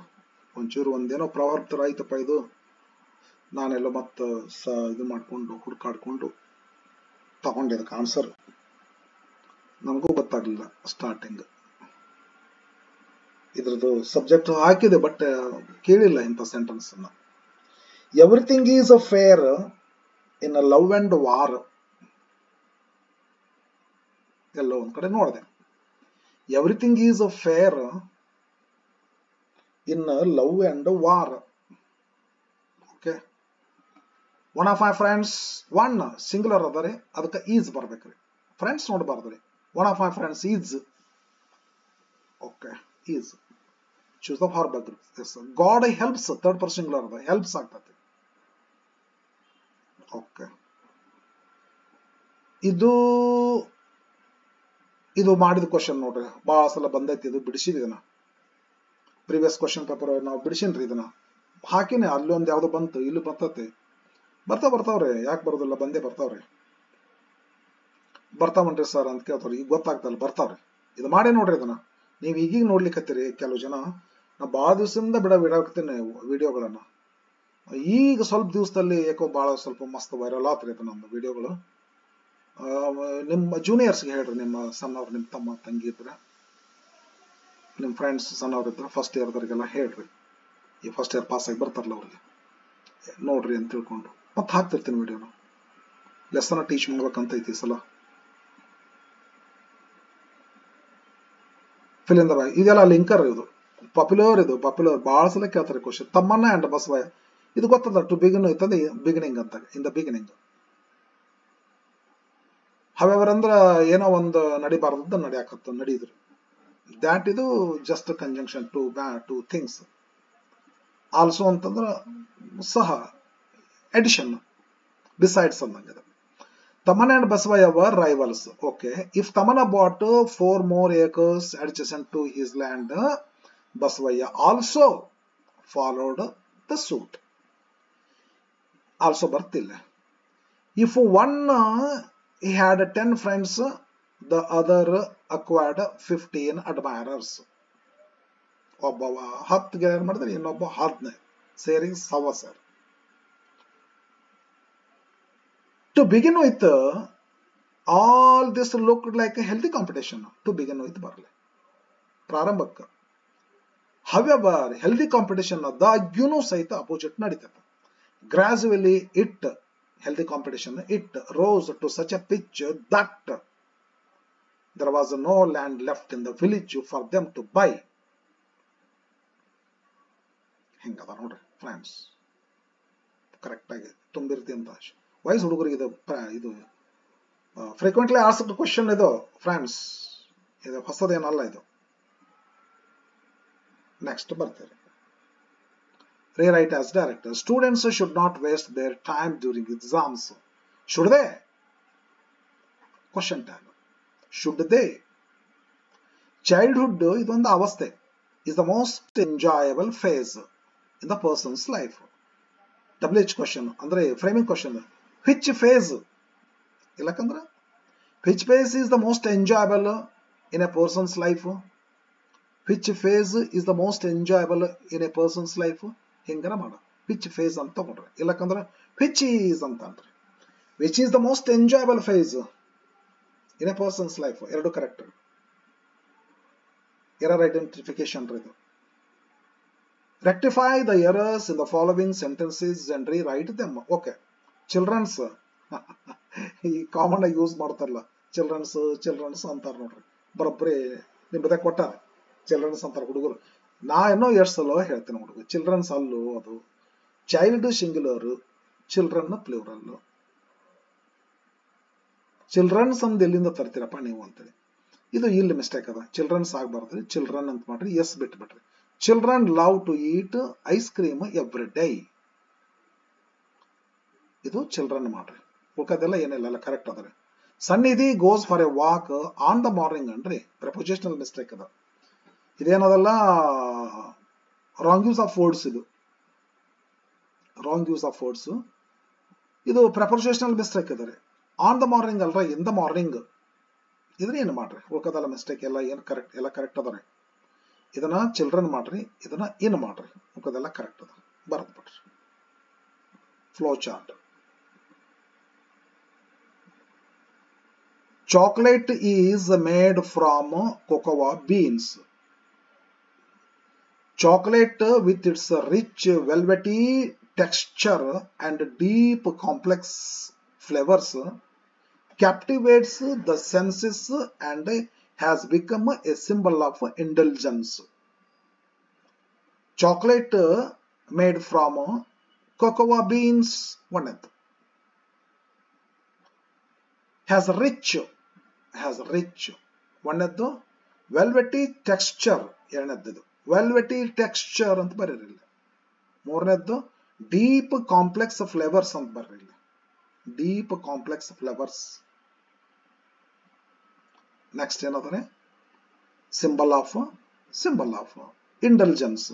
ಒಂಚೂರು. ಒಂದೇನೋ ಪ್ರವರ್ಬ್ ತರ ಆಯ್ತಪ್ಪ ಇದು. ನಾನೆಲ್ಲ ಮತ್ತೆ ಇದು ಮಾಡ್ಕೊಂಡು ಹುಡ್ಕಾಡ್ಕೊಂಡು ತಗೊಂಡಿದ್ದಕ್ಕೆ ಆನ್ಸರ್ ನನಗೂ ಗೊತ್ತಾಗ್ಲಿಲ್ಲ ಸ್ಟಾರ್ಟಿಂಗ್. ಇದ್ರದ್ದು ಸಬ್ಜೆಕ್ಟ್ ಹಾಕಿದೆ ಬಟ್ ಕೇಳಿಲ್ಲ ಇಂಥ ಸೆಂಟೆನ್ಸ್ ಅನ್ನ. Everything is a fair in a love and war. ಎಲ್ಲೋ ಒಂದ್ ಕಡೆ ನೋಡಿದೆ, everything is a fair in love and war. Okay, one of my friends, one singular ಅದರಿ, ಅದಕ್ಕೆ ಈಸ್ ಬರ್ಬೇಕ್ರಿ, ಫ್ರೆಂಡ್ಸ್ ನೋಡಬಾರ್ದ್ರಿ. One of my friends is. Okay, is. Choose the verb. God helps, third person singular ಅದ, helps ಆಗ್ತದೆ. Okay, ಇದು ಮಾಡಿದ question ನೋಡ್ರಿ, ಬಹಳ ಸಲ ಬಂದೈತಿ. ಇದು ಬಿಡಿಸಿದೀನ ಪ್ರೀವಿಯಸ್ ಕ್ವಶನ್ ಪೇಪರ್ ನಾವು ಬಿಡಿಸಿನ್ರಿ. ಇದನ್ನ ಹಾಕಿನಿ, ಅಲ್ಲಿ ಒಂದ್ ಯಾವ್ದು ಬಂತು, ಇಲ್ಲಿ ಬರ್ತತಿ. ಬರ್ತಾವ್ರಿ, ಯಾಕೆ ಬರೋದಿಲ್ಲ, ಬಂದೇ ಬರ್ತಾವ್ರಿ. ಬರ್ತಾವನ್ರಿ ಸರ್ ಅಂತ ಕೇಳ್ತಾವ್ರಿ, ಈಗ ಗೊತ್ತಾಗ್ತಲ್ಲ, ಬರ್ತಾವ್ರಿ. ಇದು ಮಾಡೇ ನೋಡ್ರಿ ಇದನ್ನ. ನೀವು ಈಗೀಗ ನೋಡ್ಲಿಕ್ಕತ್ತೀರಿ. ಕೆಲವು ಜನ ನಾ ಬಹಳ ದಿವಸದಿಂದ ಬಿಡಾಕ್ತೀನಿ ವಿಡಿಯೋಗಳನ್ನ. ಈಗ ಸ್ವಲ್ಪ ದಿವಸದಲ್ಲಿ ಯಾಕೋ ಬಹಳ ಸ್ವಲ್ಪ ಮಸ್ತ್ ವೈರಲ್ ಆತ್ರಿ ಇದು ನಮ್ದು ವಿಡಿಯೋಗಳು. ನಿಮ್ಮ ಜೂನಿಯರ್ಸ್ಗೆ ಹೇಳ್ರಿ, ನಿಮ್ಮ ಸಣ್ಣವ್ರು, ನಿಮ್ಮ ತಮ್ಮ ತಂಗಿ ಇದ್ರೆ, ನಿಮ್ಮ ಫ್ರೆಂಡ್ಸ್ ಸಣ್ಣವ್ರು ಇದ್ರೆ, ಫಸ್ಟ್ ಇಯರ್ದವ್ರಿಗೆಲ್ಲ ಹೇಳ್ರಿ. ಈ ಫಸ್ಟ್ ಇಯರ್ ಪಾಸ್ ಆಗಿ ಬರ್ತಾರಲ್ಲ ಅವ್ರಿಗೆ ನೋಡ್ರಿ ಅಂತ ತಿಳ್ಕೊಂಡು ಮತ್ತೆ ಹಾಕ್ತಿರ್ತೀನಿ ವಿಡಿಯೋನ. ಲೆಸನ್ ಟೀಚ್ ಮಾಡ್ಬೇಕಂತ ಐತಿ ಸಲ. ಫಿಲ್ ಇನ್ ದ ಬ್ಯಾಂಕ್ ಇದೆಲ್ಲ ಲಿಂಕರ್. ಇದು ಪಾಪ್ಯುಲರ್ ಬಹಳ ಸಲ ಕೇಳ್ತಾರೆ ಕ್ವಶನ್. ತಮ್ಮಣ್ಣ ಅಂಡ್ ಬಸವಯ್ಯ, ಇದು ಗೊತ್ತದ. ಟು ಬಿಗಿನ್ ಇತ್ತಂದ್ರೆ ಬಿಗಿನಿಂಗ್ ಅಂತ, ಇನ್ ದ ಬಿಗಿನಿಂಗ್. ಹವೆವರ್ ಅಂದ್ರ ಏನೋ ಒಂದು ನಡಿಬಾರ್ದು ನಡಿಯಾಕತ್ತ ನಡೀದ್ರು. ದ್ಯಾಟ್ ಇದು just conjunction two things. Also ಅಂತಂದ್ರ ಸಹ, ಎಡಿಷನ್, ಬಿಸೈಡ್ಸ್ ಅಂದಂಗ. Tamana and Basavaya were rivals. Okay, if Tamana bought 4 more acres adjacent to his land, Basavaya also followed the suit. Also ಬರ್ತಿಲ್ಲ. If one he had 10 friends, the other acquired 15 admirers. ಒಬ್ಬವ 10 ಗೆಳೆಯರು ಮಾಡಿದ್ರೆ ಇನ್ನೊಬ್ಬ 15 ಸೇರಿ ಸವಸರ್. To begin with, all this looked like a healthy competition. To begin with, ಬರಲಿ ಪ್ರಾರಂಭಕ್ಕ. However, healthy competition ಅದಾಗ್ಯೂನು ಸಹಿತ opposite ನಡೀತದೆ. Gradually, healthy competition, it rose to such a pitch that there was no land left in the village for them to buy. ಹೆಂಗದ ನೋಡ್ರಿ friends, correct ಆಗಿ ತುಂಬಿರ್ತಿ ಅಂತ. ವಯಸ್ಸು ಹುಡುಗರಿಗೆ ಇದು ಫ್ರೀಕ್ವೆಂಟ್ಲಿ ಆಸ್ಕ್ಡ್ ಕ್ವಶನ್ ಇದು ಫ್ರೆಂಡ್ಸ್. ಇದು ಹೊಸದೇನಲ್ಲ ಇದು. ನೆಕ್ಸ್ಟ್ ಬರ್ತಾರೆ. Rewrite as director. Students should not waste their time during exams. Should they? Question tag. Should they? Childhood ಇದೊಂದು ಅವಸ್ಥೆ is the most enjoyable phase in the person's life. WH question ಅಂದ್ರೆ framing question. Which phase? ಇಲ್ಲಕಂದ್ರೆ which phase is the most enjoyable in a person's life? Which phase is the most enjoyable in a person's life? ಹಿಂಗನ ಮಾಡ. which phase ಅಂತ ತಗೊಂಡ್ರೆ, ಇಲ್ಲಕಂದ್ರೆ which is ಅಂತ ಅಂದ್ರೆ. which is the most enjoyable phase in a person's life. ಎರಡು correct. Error identification ಇದು. Rectify the errors in the following sentences and rewrite them. Okay. Childrens ಈ common ಆಗಿ use ಮಾಡ್ತಾರಲ್ಲ, childrens childrens ಅಂತಾರ ನೋಡ್ರಿ, ಬರೋಬ್ಬರಿ ನಿಮ್ಮದ ಕೊಟ್ಟಾರ ಚಿಲ್ಡ್ರನ್ಸ್ ಅಂತಾರ ಹುಡುಗರು. ನಾ ಏನೋ ಎಷ್ಟು ಸಲ ಹೇಳ್ತೇನೆ ಹುಡುಗ, ಚಿಲ್ಡ್ರನ್ಸ್ ಅಲ್ಲೂ ಅದು child singular, children plural. Childrens ಅಂದ್ ಎಲ್ಲಿಂದ ತರ್ತೀರಪ್ಪ ನೀವು ಅಂತೇಳಿ. ಇದು ಇಲ್ಲಿ ಮಿಸ್ಟೇಕ್ ಅದ, ಚಿಲ್ಡ್ರನ್ಸ್ ಆಗ್ಬಾರ್ದ್ರಿ, ಚಿಲ್ಡ್ರನ್ ಅಂತ ಮಾಡ್ರಿ, ಎಸ್ ಬಿಟ್ಬಿಟ್ರಿ. Children love to eat ice cream every day, ಇದು ಚಿಲ್ಡ್ರನ್ ಮಾಡ್ರಿ. ಉಳ್ಕದೆಲ್ಲ ಏನಿಲ್ಲ ಕರೆಕ್ಟ್ ಅದ ರೀ. Sannidhi goes for a walk on the morning ಅನ್ರಿ, ಪ್ರಪೋಸಿಷನಲ್ ಮಿಸ್ಟೇಕ್ ಅದ. ಇದೇನದಲ್ಲ ರಾಂಗ್ ಯೂಸ್ ಆಫ್ ವರ್ಡ್ಸ್, ಇದು ರಾಂಗ್ ಯೂಸ್ ಆಫ್ ವರ್ಡ್ಸ್, ಇದು ಪ್ರಪೋಸಿಷನಲ್ ಮಿಸ್ಟೇಕ್ ಅದ ರೀ. ಆನ್ ದ ಮಾರ್ನಿಂಗ್ ಅಲ್ರ, ಇನ್ ದ ಮಾರ್ನಿಂಗ್, ಇದ್ರ ಏನು ಮಾಡ್ರಿ, ಉಳ್ಕದಲ್ಲ ಮಿಸ್ಟೇಕ್ ಎಲ್ಲ ಏನು ಕರೆಕ್ಟ್, ಎಲ್ಲ ಕರೆಕ್ಟ್ ಅದ ರೀ. ಇದನ್ನ ಚಿಲ್ಡ್ರನ್ ಮಾಡ್ರಿ, ಇದನ್ನ ಇನ್ ಮಾಡ್ರಿ, ಉಳ್ಕದೆಲ್ಲ ಕರೆಕ್ಟ್ ಅದ, ಬರದ್ ಬಿಡ್ರಿ. Flow chart. Chocolate is made from cocoa beans. Chocolate with its rich velvety texture and deep complex flavors captivates the senses and has become a symbol of indulgence. Chocolate made from cocoa beans, one has rich, ಒಂದದ್ದು velvety texture, ಎರಡನೇದ್ದು velvety texture ಅಂತ ಬರೀರಿಲ್ಲ, ಮೂರನೇದ್ದು deep complex flavours ಅಂತ ಬರೀರಿಲ್ಲ, deep complex flavours. Next ಏನಂದ್ರೆ symbol of intelligence,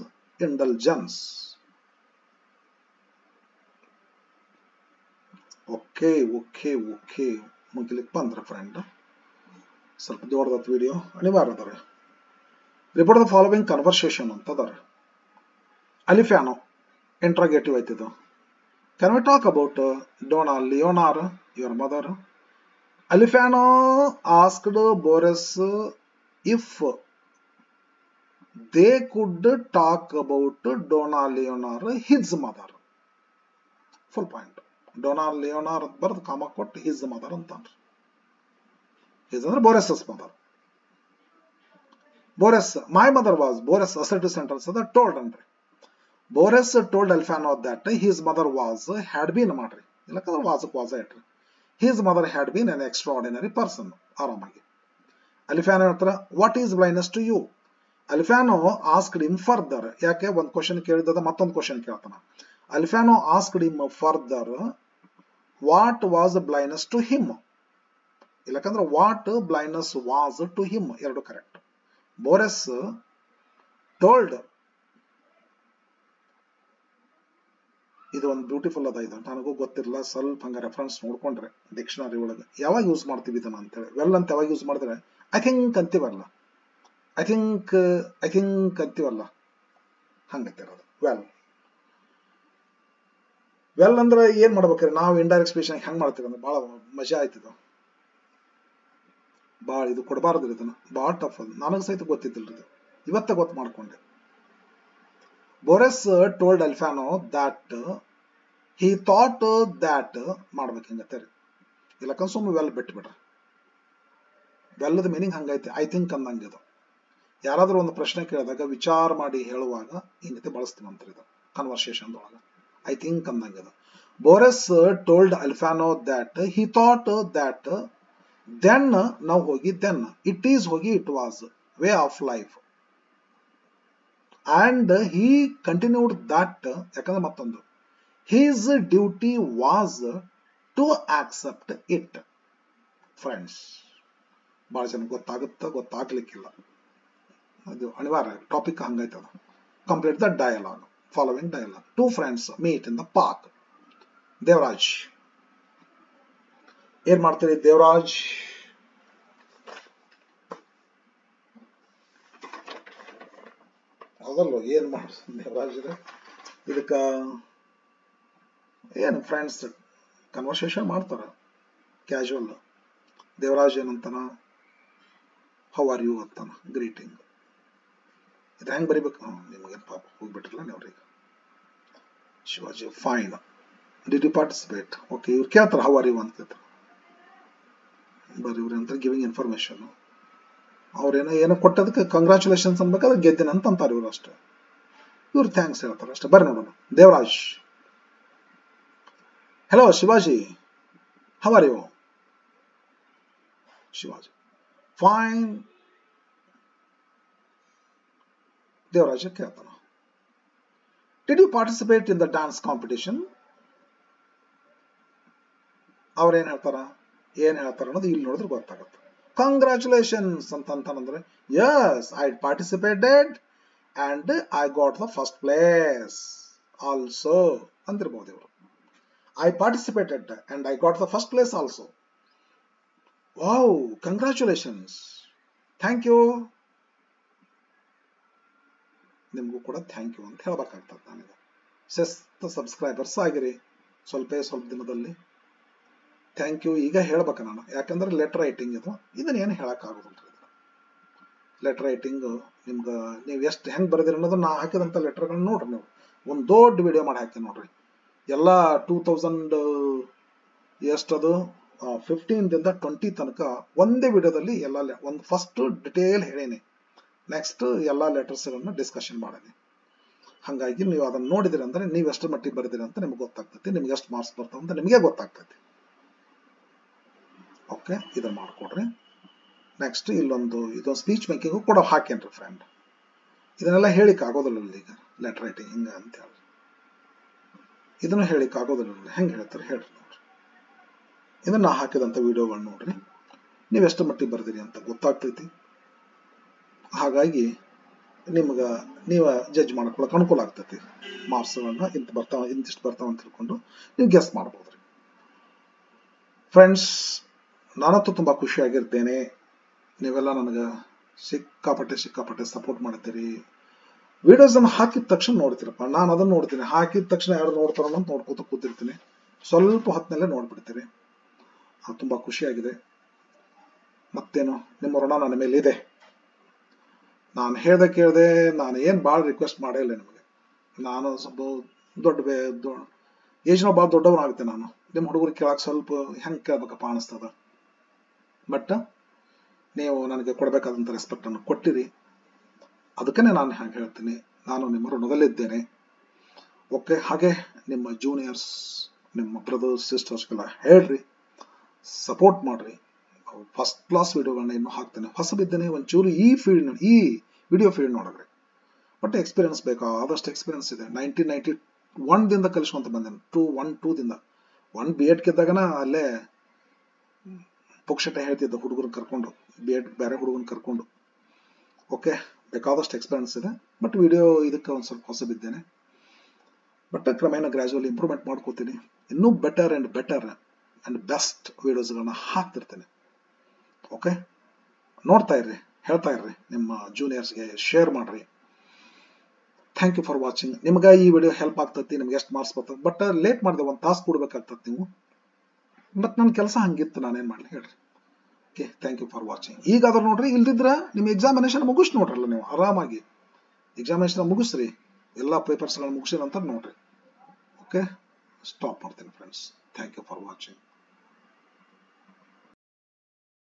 okay okay okay ಮುಗಿಲಿಕ್ಕೆ ಬಂದ್ರೆ ಫ್ರೆಂಡ್, ಸ್ವಲ್ಪ ದೊಡ್ಡದ ವಿಡಿಯೋ ಅನಿವಾರ್ಯ ಅದಾರೆ. ರಿಪೋರ್ಟ್ ದ ಫಾಲೋವಿಂಗ್ ಕನ್ವರ್ಸೇಷನ್ ಅಂತ ಅದಾರೆ. ಅಲಿಫ್ಯಾನೋ ಇಂಟ್ರಾಗೇಟಿವ್ ಐತಿದು. Can we talk about Dona Leonor your mother? Alifano asked Borges if they could talk about Dona Leonor his mother. Full point. Dona Leonor ಅಂತ ಬರೆದು comma ಕೊಟ್ಟು his mother ಅಂತಾನ್ರಿ. His ಅಂದ್ರೆ Borges mother. Borges, my mother was, Borges assertive sentence ಅದ, told ಅನ್ರಿ. Borges told Alifano that his mother was, had been ಮಾಡ್ರಿ, ಇಲ್ಲಕಂದ್ರೆ was ಇಟ್ರಿ. His mother had been an extraordinary person. ಆರಾಮಾಗಿ Alifano ಹೇಳ್ತಾರ, what is blindness to you? Alifano asked him further. ಯಾಕೆ ಒಂದ್ question ಕೇಳಿದ ಮತ್ತೊಂದು ಕ್ವಶನ್ ಕೇಳ್ತಾನ. Alifano asked him further what was blindness to him, ಇಲ್ಲಕಂದ್ರೆ what blindness was to him, ಎರಡು correct. Borges told, ಇದು ಒಂದು ಬ್ಯೂಟಿಫುಲ್ ಅದ, ಇದು ನನಗೂ ಗೊತ್ತಿರಲ್ಲ, ಸ್ವಲ್ಪ ಹಂಗ ರೆಫರೆನ್ಸ್ ನೋಡ್ಕೊಂಡ್ರೆ ಡಿಕ್ಷನರಿ ಒಳಗೆ ಯಾವಾಗ ಯೂಸ್ ಮಾಡ್ತೀವಿ ಇದನ್ನ ಅಂತೇಳಿ. ವೆಲ್ ಅಂತ ಯಾವಾಗ ಯೂಸ್ ಮಾಡಿದ್ರೆ ಐ ಥಿಂಕ್ ಅಂತೀವಲ್ಲ, ಐ ಥಿಂಕ್ ಅಂತೀವಲ್ಲ, ಹಂಗಂತಿರೋದು ವೆಲ್. ವೆಲ್ ಅಂದ್ರೆ ಏನ್ ಮಾಡ್ಬೇಕ್ರಿ ನಾವು ಇಂಡೈರೆಕ್ಟ್ ಸ್ಪೀಚ್ ಹೆಂಗ್ ಮಾಡ್ತೀವಿ ಅಂದ್ರೆ ಬಹಳ ಮಜಾ ಆಯ್ತಿದು. ಭಾಳ ಇದು ಕೊಡಬಾರ್ದು, ಇದನ್ನ ಭಾಳ ಟಫ್ ಅದು, ನನಗೆ ಸಹಿತ ಗೊತ್ತಿದ್ದಿಲ್ಲ ಇದು, ಇವತ್ತ ಗೊತ್ತು ಮಾಡ್ಕೊಂಡೆ. Borges told Alifano that he thought that ಮಾಡ್ಬೇಕು ಹಿಂಗತ್ತೆ ರೀ, ಇಲ್ಲಕಂದ್ರೆ ಸುಮ್ಮನೆ ವೆಲ್ ಬಿಟ್ಬಿಡ್ರಿ. ವೆಲ್ಲದ ಮೀನಿಂಗ್ ಹಂಗೈತಿ, ಐ ಥಿಂಕ್ ಅಂದಂಗಿದು. ಯಾರಾದ್ರೂ ಒಂದು ಪ್ರಶ್ನೆ ಕೇಳಿದಾಗ ವಿಚಾರ ಮಾಡಿ ಹೇಳುವಾಗ ಹಿಂಗತೆ ಬಳಸ್ತೀವಂತ್ರಿ ಇದು ಕನ್ವರ್ಸೇಷನ್ ಒಳಗೆ, ಐ ಥಿಂಕ್ ಅಂದಂಗಿದು. Borges told Alifano that he thought that, then ನಾವು ಹೋಗಿ ದೆನ್, ಇಟ್ ಈಸ್ ಹೋಗಿ it was, way of life. And he continued that, ಯಾಕಂದ್ರೆ ಮತ್ತೊಂದು his duty was to accept it. Friends, ಬಹಳ ಜನ ಗೊತ್ತಾಗ್ಲಿಕ್ಕಿಲ್ಲ, ಅದು ಅನಿವಾರ್ಯ, ಟಾಪಿಕ್ ಹಂಗೈತದ. Complete the dialogue, following dialogue. Two friends meet in the park. Devaraj ಏನ್ ಮಾಡ್ತೀರಿ? ದೇವರಾಜ್ ಅದಲ್ಲ, ಏನ್ ಮಾಡ್ತೀರಿ ದೇವರಾಜ್? ಇದಕ್ಕ ಏನು ಫ್ರೆಂಡ್ಸ್ ಕನ್ವರ್ಸೇಷನ್ ಮಾಡ್ತಾರ ಕ್ಯಾಶುವಲ್. ದೇವರಾಜ್ ಏನಂತಾನ, ಹೌ ಆರ್ ಯು ಅಂತಾನ, ಗ್ರೀಟಿಂಗ್. ಇದು ಹೆಂಗ್ ಬರಿಬೇಕು? ನಿಮಗೇನು ಪಾಪ ಹೋಗ್ಬಿಟ್ರಲ್ಲ ನೀವ್ರೀಗ. Shivaji fine, did you participate? Okay, ಇವ್ರು ಕೇಳ್ತಾರ ಹೌ ಆರ್ ಯು ಅಂತ ಕೇಳ್ತಾರ. ಬರೀವ್ರಿ ಅಂತ ಗಿವಿಂಗ್ ಇನ್ಫಾರ್ಮೇಶನ್. ಅವ್ರೇನೋ ಏನೋ ಕೊಟ್ಟದಕ್ಕೆ ಕಂಗ್ರ್ಯಾಚುಲೇಷನ್ಸ್ ಅನ್ಬೇಕಾದ್ರೆ ಗೆದ್ದಿನ ಅಂತ ಅಂತಾರೆ ಇವ್ರು ಅಷ್ಟೇ. ಇವ್ರು ಥ್ಯಾಂಕ್ಸ್ ಹೇಳ್ತಾರೆ ಅಷ್ಟೇ. ಬರ್ರಿ ನೋಡೋಣ. Devaraj, hello Shivaji, how are you? Shivaji, fine. Devaraja ಕೇಳ್ತಾನ, did you participate in the dance competition? ಅವ್ರೇನ್ ಹೇಳ್ತಾರ, ಏನ್ ಹೇಳ್ತಾರ ಅನ್ನೋದು ಇಲ್ಲಿ ನೋಡಿದ್ರೆ ಗೊತ್ತಾಗುತ್ತೆ. ಕಂಗ್ರ್ಯಾಚುಲೇಷನ್ಸ್ ಅಂತಂದ್ರೆ, yes I participated and I got the first place also ಅಂತಿರ್ಬೋದು ಇವರು. I participated and I got the first place also. Wow, congratulations. Thank you. ನಿಮಗೂ ಕೂಡ ಥ್ಯಾಂಕ್ ಯು ಅಂತ ಹೇಳ್ಬೇಕಾಗ್ತದೆ. ನನಗೆ ಸಬ್ಸ್ಕ್ರೈಬರ್ಸ್ ಆಗಿರಿ ಸ್ವಲ್ಪ ದಿನದಲ್ಲಿ. ಥ್ಯಾಂಕ್ ಯು ಈಗ ಹೇಳ್ಬೇಕು ನಾನು, ಯಾಕಂದ್ರೆ ಲೆಟರ್ ರೈಟಿಂಗ್ ಇದನ್ನ ಏನು ಹೇಳಕ್ಕಾಗೋದಿಲ್ಲ. ಲೆಟರ್ ರೈಟಿಂಗ್ ನಿಮ್ಗೆ ನೀವು ಎಷ್ಟು ಹೆಂಗೆ ಬರೆದಿರಿ ಅನ್ನೋದು ನಾ ಹಾಕಿದಂಥ ಲೆಟರ್ಗಳನ್ನ ನೋಡ್ರಿ. ನೀವು ಒಂದು ದೊಡ್ಡ ವಿಡಿಯೋ ಮಾಡಿ ಹಾಕಿ ನೋಡ್ರಿ. ಎಲ್ಲ 2000 ಎಷ್ಟದು 15ದಿಂದ 20 ತನಕ ಒಂದೇ ವಿಡಿಯೋದಲ್ಲಿ ಎಲ್ಲ ಒಂದು ಫಸ್ಟ್ ಡಿಟೇಲ್ ಹೇಳೇನಿ, ನೆಕ್ಸ್ಟ್ ಎಲ್ಲ ಲೆಟರ್ಸ್ಗಳನ್ನ ಡಿಸ್ಕಷನ್ ಮಾಡೀನಿ. ಹಾಗಾಗಿ ನೀವು ಅದನ್ನ ನೋಡಿದಿರಿ ಅಂದ್ರೆ ನೀವು ಎಷ್ಟು ಮಟ್ಟಿಗೆ ಬರೆದಿರಿ ಅಂತ ನಿಮ್ಗೆ ಗೊತ್ತಾಗ್ತೈತಿ, ನಿಮ್ಗೆ ಎಷ್ಟು ಮಾರ್ಕ್ಸ್ ಬರ್ತಾವ ಅಂತ ನಿಮಗೆ ಗೊತ್ತಾಗ್ತೈತಿ. ಓಕೆ, ಇದನ್ನ ಮಾಡ್ಕೊಡ್ರಿ. ನೆಕ್ಸ್ಟ್ ಇದೊಂದು ಸ್ಪೀಚ್ ಮೇಕಿಂಗು ಕೂಡ ಹಾಕೇನ್ರಿ ಫ್ರೆಂಡ್. ಇದನ್ನೆಲ್ಲ ಹೇಳಿಕ್ ಆಗೋದಿಲ್ಲ ಈಗ ಲೆಟರ್ ರೈಟಿಂಗ್ ಹಿಂಗ ಅಂತ ಹೇಳಿ, ಇದನ್ನು ಹೇಳಿಕ್ ಆಗೋದಿಲ್ಲ. ಹೆಂಗೆ ಹೇಳ್ತಾರೆ ಹೇಳ್ರಿ ನೋಡ್ರಿ. ಇದನ್ನ ನಾ ಹಾಕಿದಂಥ ವಿಡಿಯೋಗಳನ್ನ ನೋಡ್ರಿ, ನೀವು ಎಷ್ಟು ಮಟ್ಟಿಗೆ ಬರ್ದಿರಿ ಅಂತ ಗೊತ್ತಾಗ್ತೈತಿ. ಹಾಗಾಗಿ ನೀವು ಜಡ್ಜ್ ಮಾಡ್ಕೊಳಕ್ ಅನುಕೂಲ ಆಗ್ತೈತಿ. ಮಾರ್ಕ್ಸ್ಗಳನ್ನ ಇಂತಿಷ್ಟು ಬರ್ತಾವ ಅಂತ ತಿಳ್ಕೊಂಡು ನೀವು ಗೆಸ್ ಮಾಡ್ಬೋದ್ರಿ. ಫ್ರೆಂಡ್ಸ್, ನಾನಂತೂ ತುಂಬಾ ಖುಷಿಯಾಗಿರ್ತೇನೆ. ನೀವೆಲ್ಲ ನನಗೆ ಸಿಕ್ಕಾಪಟ್ಟೆ ಸಪೋರ್ಟ್ ಮಾಡ್ತೀರಿ. ವಿಡಿಯೋಸ್ ಅನ್ನು ಹಾಕಿದ ತಕ್ಷಣ ನೋಡ್ತೀರಪ್ಪ, ನಾನು ಅದನ್ನ ನೋಡ್ತೀನಿ. ಹಾಕಿದ ತಕ್ಷಣ ಯಾರು ನೋಡ್ತಾರ ಅಂತ ನೋಡ್ಕೋತ ಕೂತಿರ್ತೀನಿ. ಸ್ವಲ್ಪ ಹೊತ್ತಿನಲ್ಲೇ ನೋಡ್ಬಿಡ್ತೀರಿ. ತುಂಬಾ ಖುಷಿಯಾಗಿದೆ. ಮತ್ತೇನು, ನಿಮ್ಮ ಋಣ ನನ್ನ ಮೇಲೆ ಇದೆ. ನಾನು ಕೇಳ್ದೆ ನಾನು ಏನ್ ಭಾಳ ರಿಕ್ವೆಸ್ಟ್ ಮಾಡೇ ಇಲ್ಲ ನಿಮಗೆ. ನಾನು ಸ್ವಲ್ಪ ಏಜ್ನ ಭಾಳ ದೊಡ್ಡವನಾಗುತ್ತೆ. ನಾನು ನಿಮ್ಮ ಹುಡುಗರಿಗೆ ಕೇಳಕ್ ಸ್ವಲ್ಪ ಹೆಂಗೆ ಕೇಳ್ಬೇಕಪ್ಪ ಅನಿಸ್ತದ. ಬಟ್ ನೀವು ನನಗೆ ಕೊಡಬೇಕಾದಂಥ ರೆಸ್ಪೆಕ್ಟ್ ಅನ್ನು ಕೊಟ್ಟಿರಿ. ಅದಕ್ಕೇ ನಾನು ಹಾಗೆ ಹೇಳ್ತೀನಿ, ನಾನು ನಿಮ್ಮ ಋಣದಲ್ಲಿದ್ದೇನೆ. ಓಕೆ, ಹಾಗೆ ನಿಮ್ಮ ಜೂನಿಯರ್ಸ್, ನಿಮ್ಮ ಬ್ರದರ್ಸ್, ಸಿಸ್ಟರ್ಸ್ಗೆಲ್ಲ ಹೇಳ್ರಿ, ಸಪೋರ್ಟ್ ಮಾಡ್ರಿ. ಫಸ್ಟ್ ಕ್ಲಾಸ್ ವಿಡಿಯೋಗಳನ್ನ ಇನ್ನೂ ಹಾಕ್ತೇನೆ. ಹೊಸಬಿದ್ದೇನೆ ಒಂಚೂರು ಈ ವಿಡಿಯೋ ಫೀಲ್ಡ್ ನೋಡಿದ್ರಿ. ಬಟ್ ಎಕ್ಸ್ಪೀರಿಯನ್ಸ್ ಬೇಕಾದಷ್ಟು ಎಕ್ಸ್ಪೀರಿಯನ್ಸ್ ಇದೆ. 1991ದಿಂದ ಕಲಿಸ್ಕೊಂತ ಬಂದೇನೆ. 2ದಿಂದ B.Ed ಗೆದ್ದಾಗನ ಅಲ್ಲೇ ಪುಕ್ಷಟೆ ಹೇಳ್ತಿದ್ದ ಹುಡುಗರನ್ನ ಕರ್ಕೊಂಡು, B.Ed ಬೇರೆ ಹುಡುಗನ ಕರ್ಕೊಂಡು. ಓಕೆ, ಬೇಕಾದಷ್ಟು ಎಕ್ಸ್ಪೀರಿಯನ್ಸ್ ಇದೆ. ಬಟ್ ವಿಡಿಯೋ ಇದಕ್ಕೆ ಒಂದು ಸ್ವಲ್ಪ ಹೊಸಬಿದ್ದೇನೆ. ಬಟ್ ಕ್ರಮೇಣ ಗ್ರಾಜುವಲಿ ಇಂಪ್ರೂವ್ಮೆಂಟ್ ಮಾಡ್ಕೋತೀನಿ. ಇನ್ನೂ ಬೆಟರ್ ಅಂಡ್ ಬೆಸ್ಟ್ ವಿಡಿಯೋಸ್ಗಳನ್ನ ಹಾಕ್ತಿರ್ತೇನೆ. ಓಕೆ, ನೋಡ್ತಾ ಇರ್ರಿ, ಹೇಳ್ತಾ ಇರ್ರಿ, ನಿಮ್ಮ ಜೂನಿಯರ್ಸ್ಗೆ ಶೇರ್ ಮಾಡ್ರಿ. Thank you for watching. ನಿಮ್ಗೆ ಈ ವಿಡಿಯೋ ಹೆಲ್ಪ್ ಆಗ್ತತಿ. ನಿಮ್ಗೆ ಎಷ್ಟು ಮಾರ್ಕ್ಸ್ ಬರ್ತದೆ. ಬಟ್ ಲೇಟ್ ಮಾಡಿದೆ, 1 ತಾಸು ಕೊಡ್ಬೇಕಾಗ್ತದೆ ನೀವು. ಬಟ್ ನನ್ನ ಕೆಲಸ ಹಂಗಿತ್ತು, ನಾನೇನ್ ಮಾಡ್ಲಿ ಹೇಳ್ರಿ. Okay, thank you for watching. ಈಗಾದ್ರೂ ನೋಡ್ರಿ, ಇಲ್ದಿದ್ರ ನಿಮ್ಮ ಎಕ್ಸಾಮಿನೇಷನ್ ಮುಗಿಸ್ ನೋಡ್ರಲ್ಲ. ನೀವು ಆರಾಮಾಗಿ ಎಕ್ಸಾಮಿನೇಷನ್ ಮುಗಿಸ್ರಿ, ಎಲ್ಲ ಪೇಪರ್ಸ್ಗಳನ್ನ ಮುಗಿಸಿ ನಂತರ ನೋಡ್ರಿ. ಓಕೆ, ಸ್ಟಾಪ್ ಮಾಡ್ತೀನಿ friends. Thank you for watching.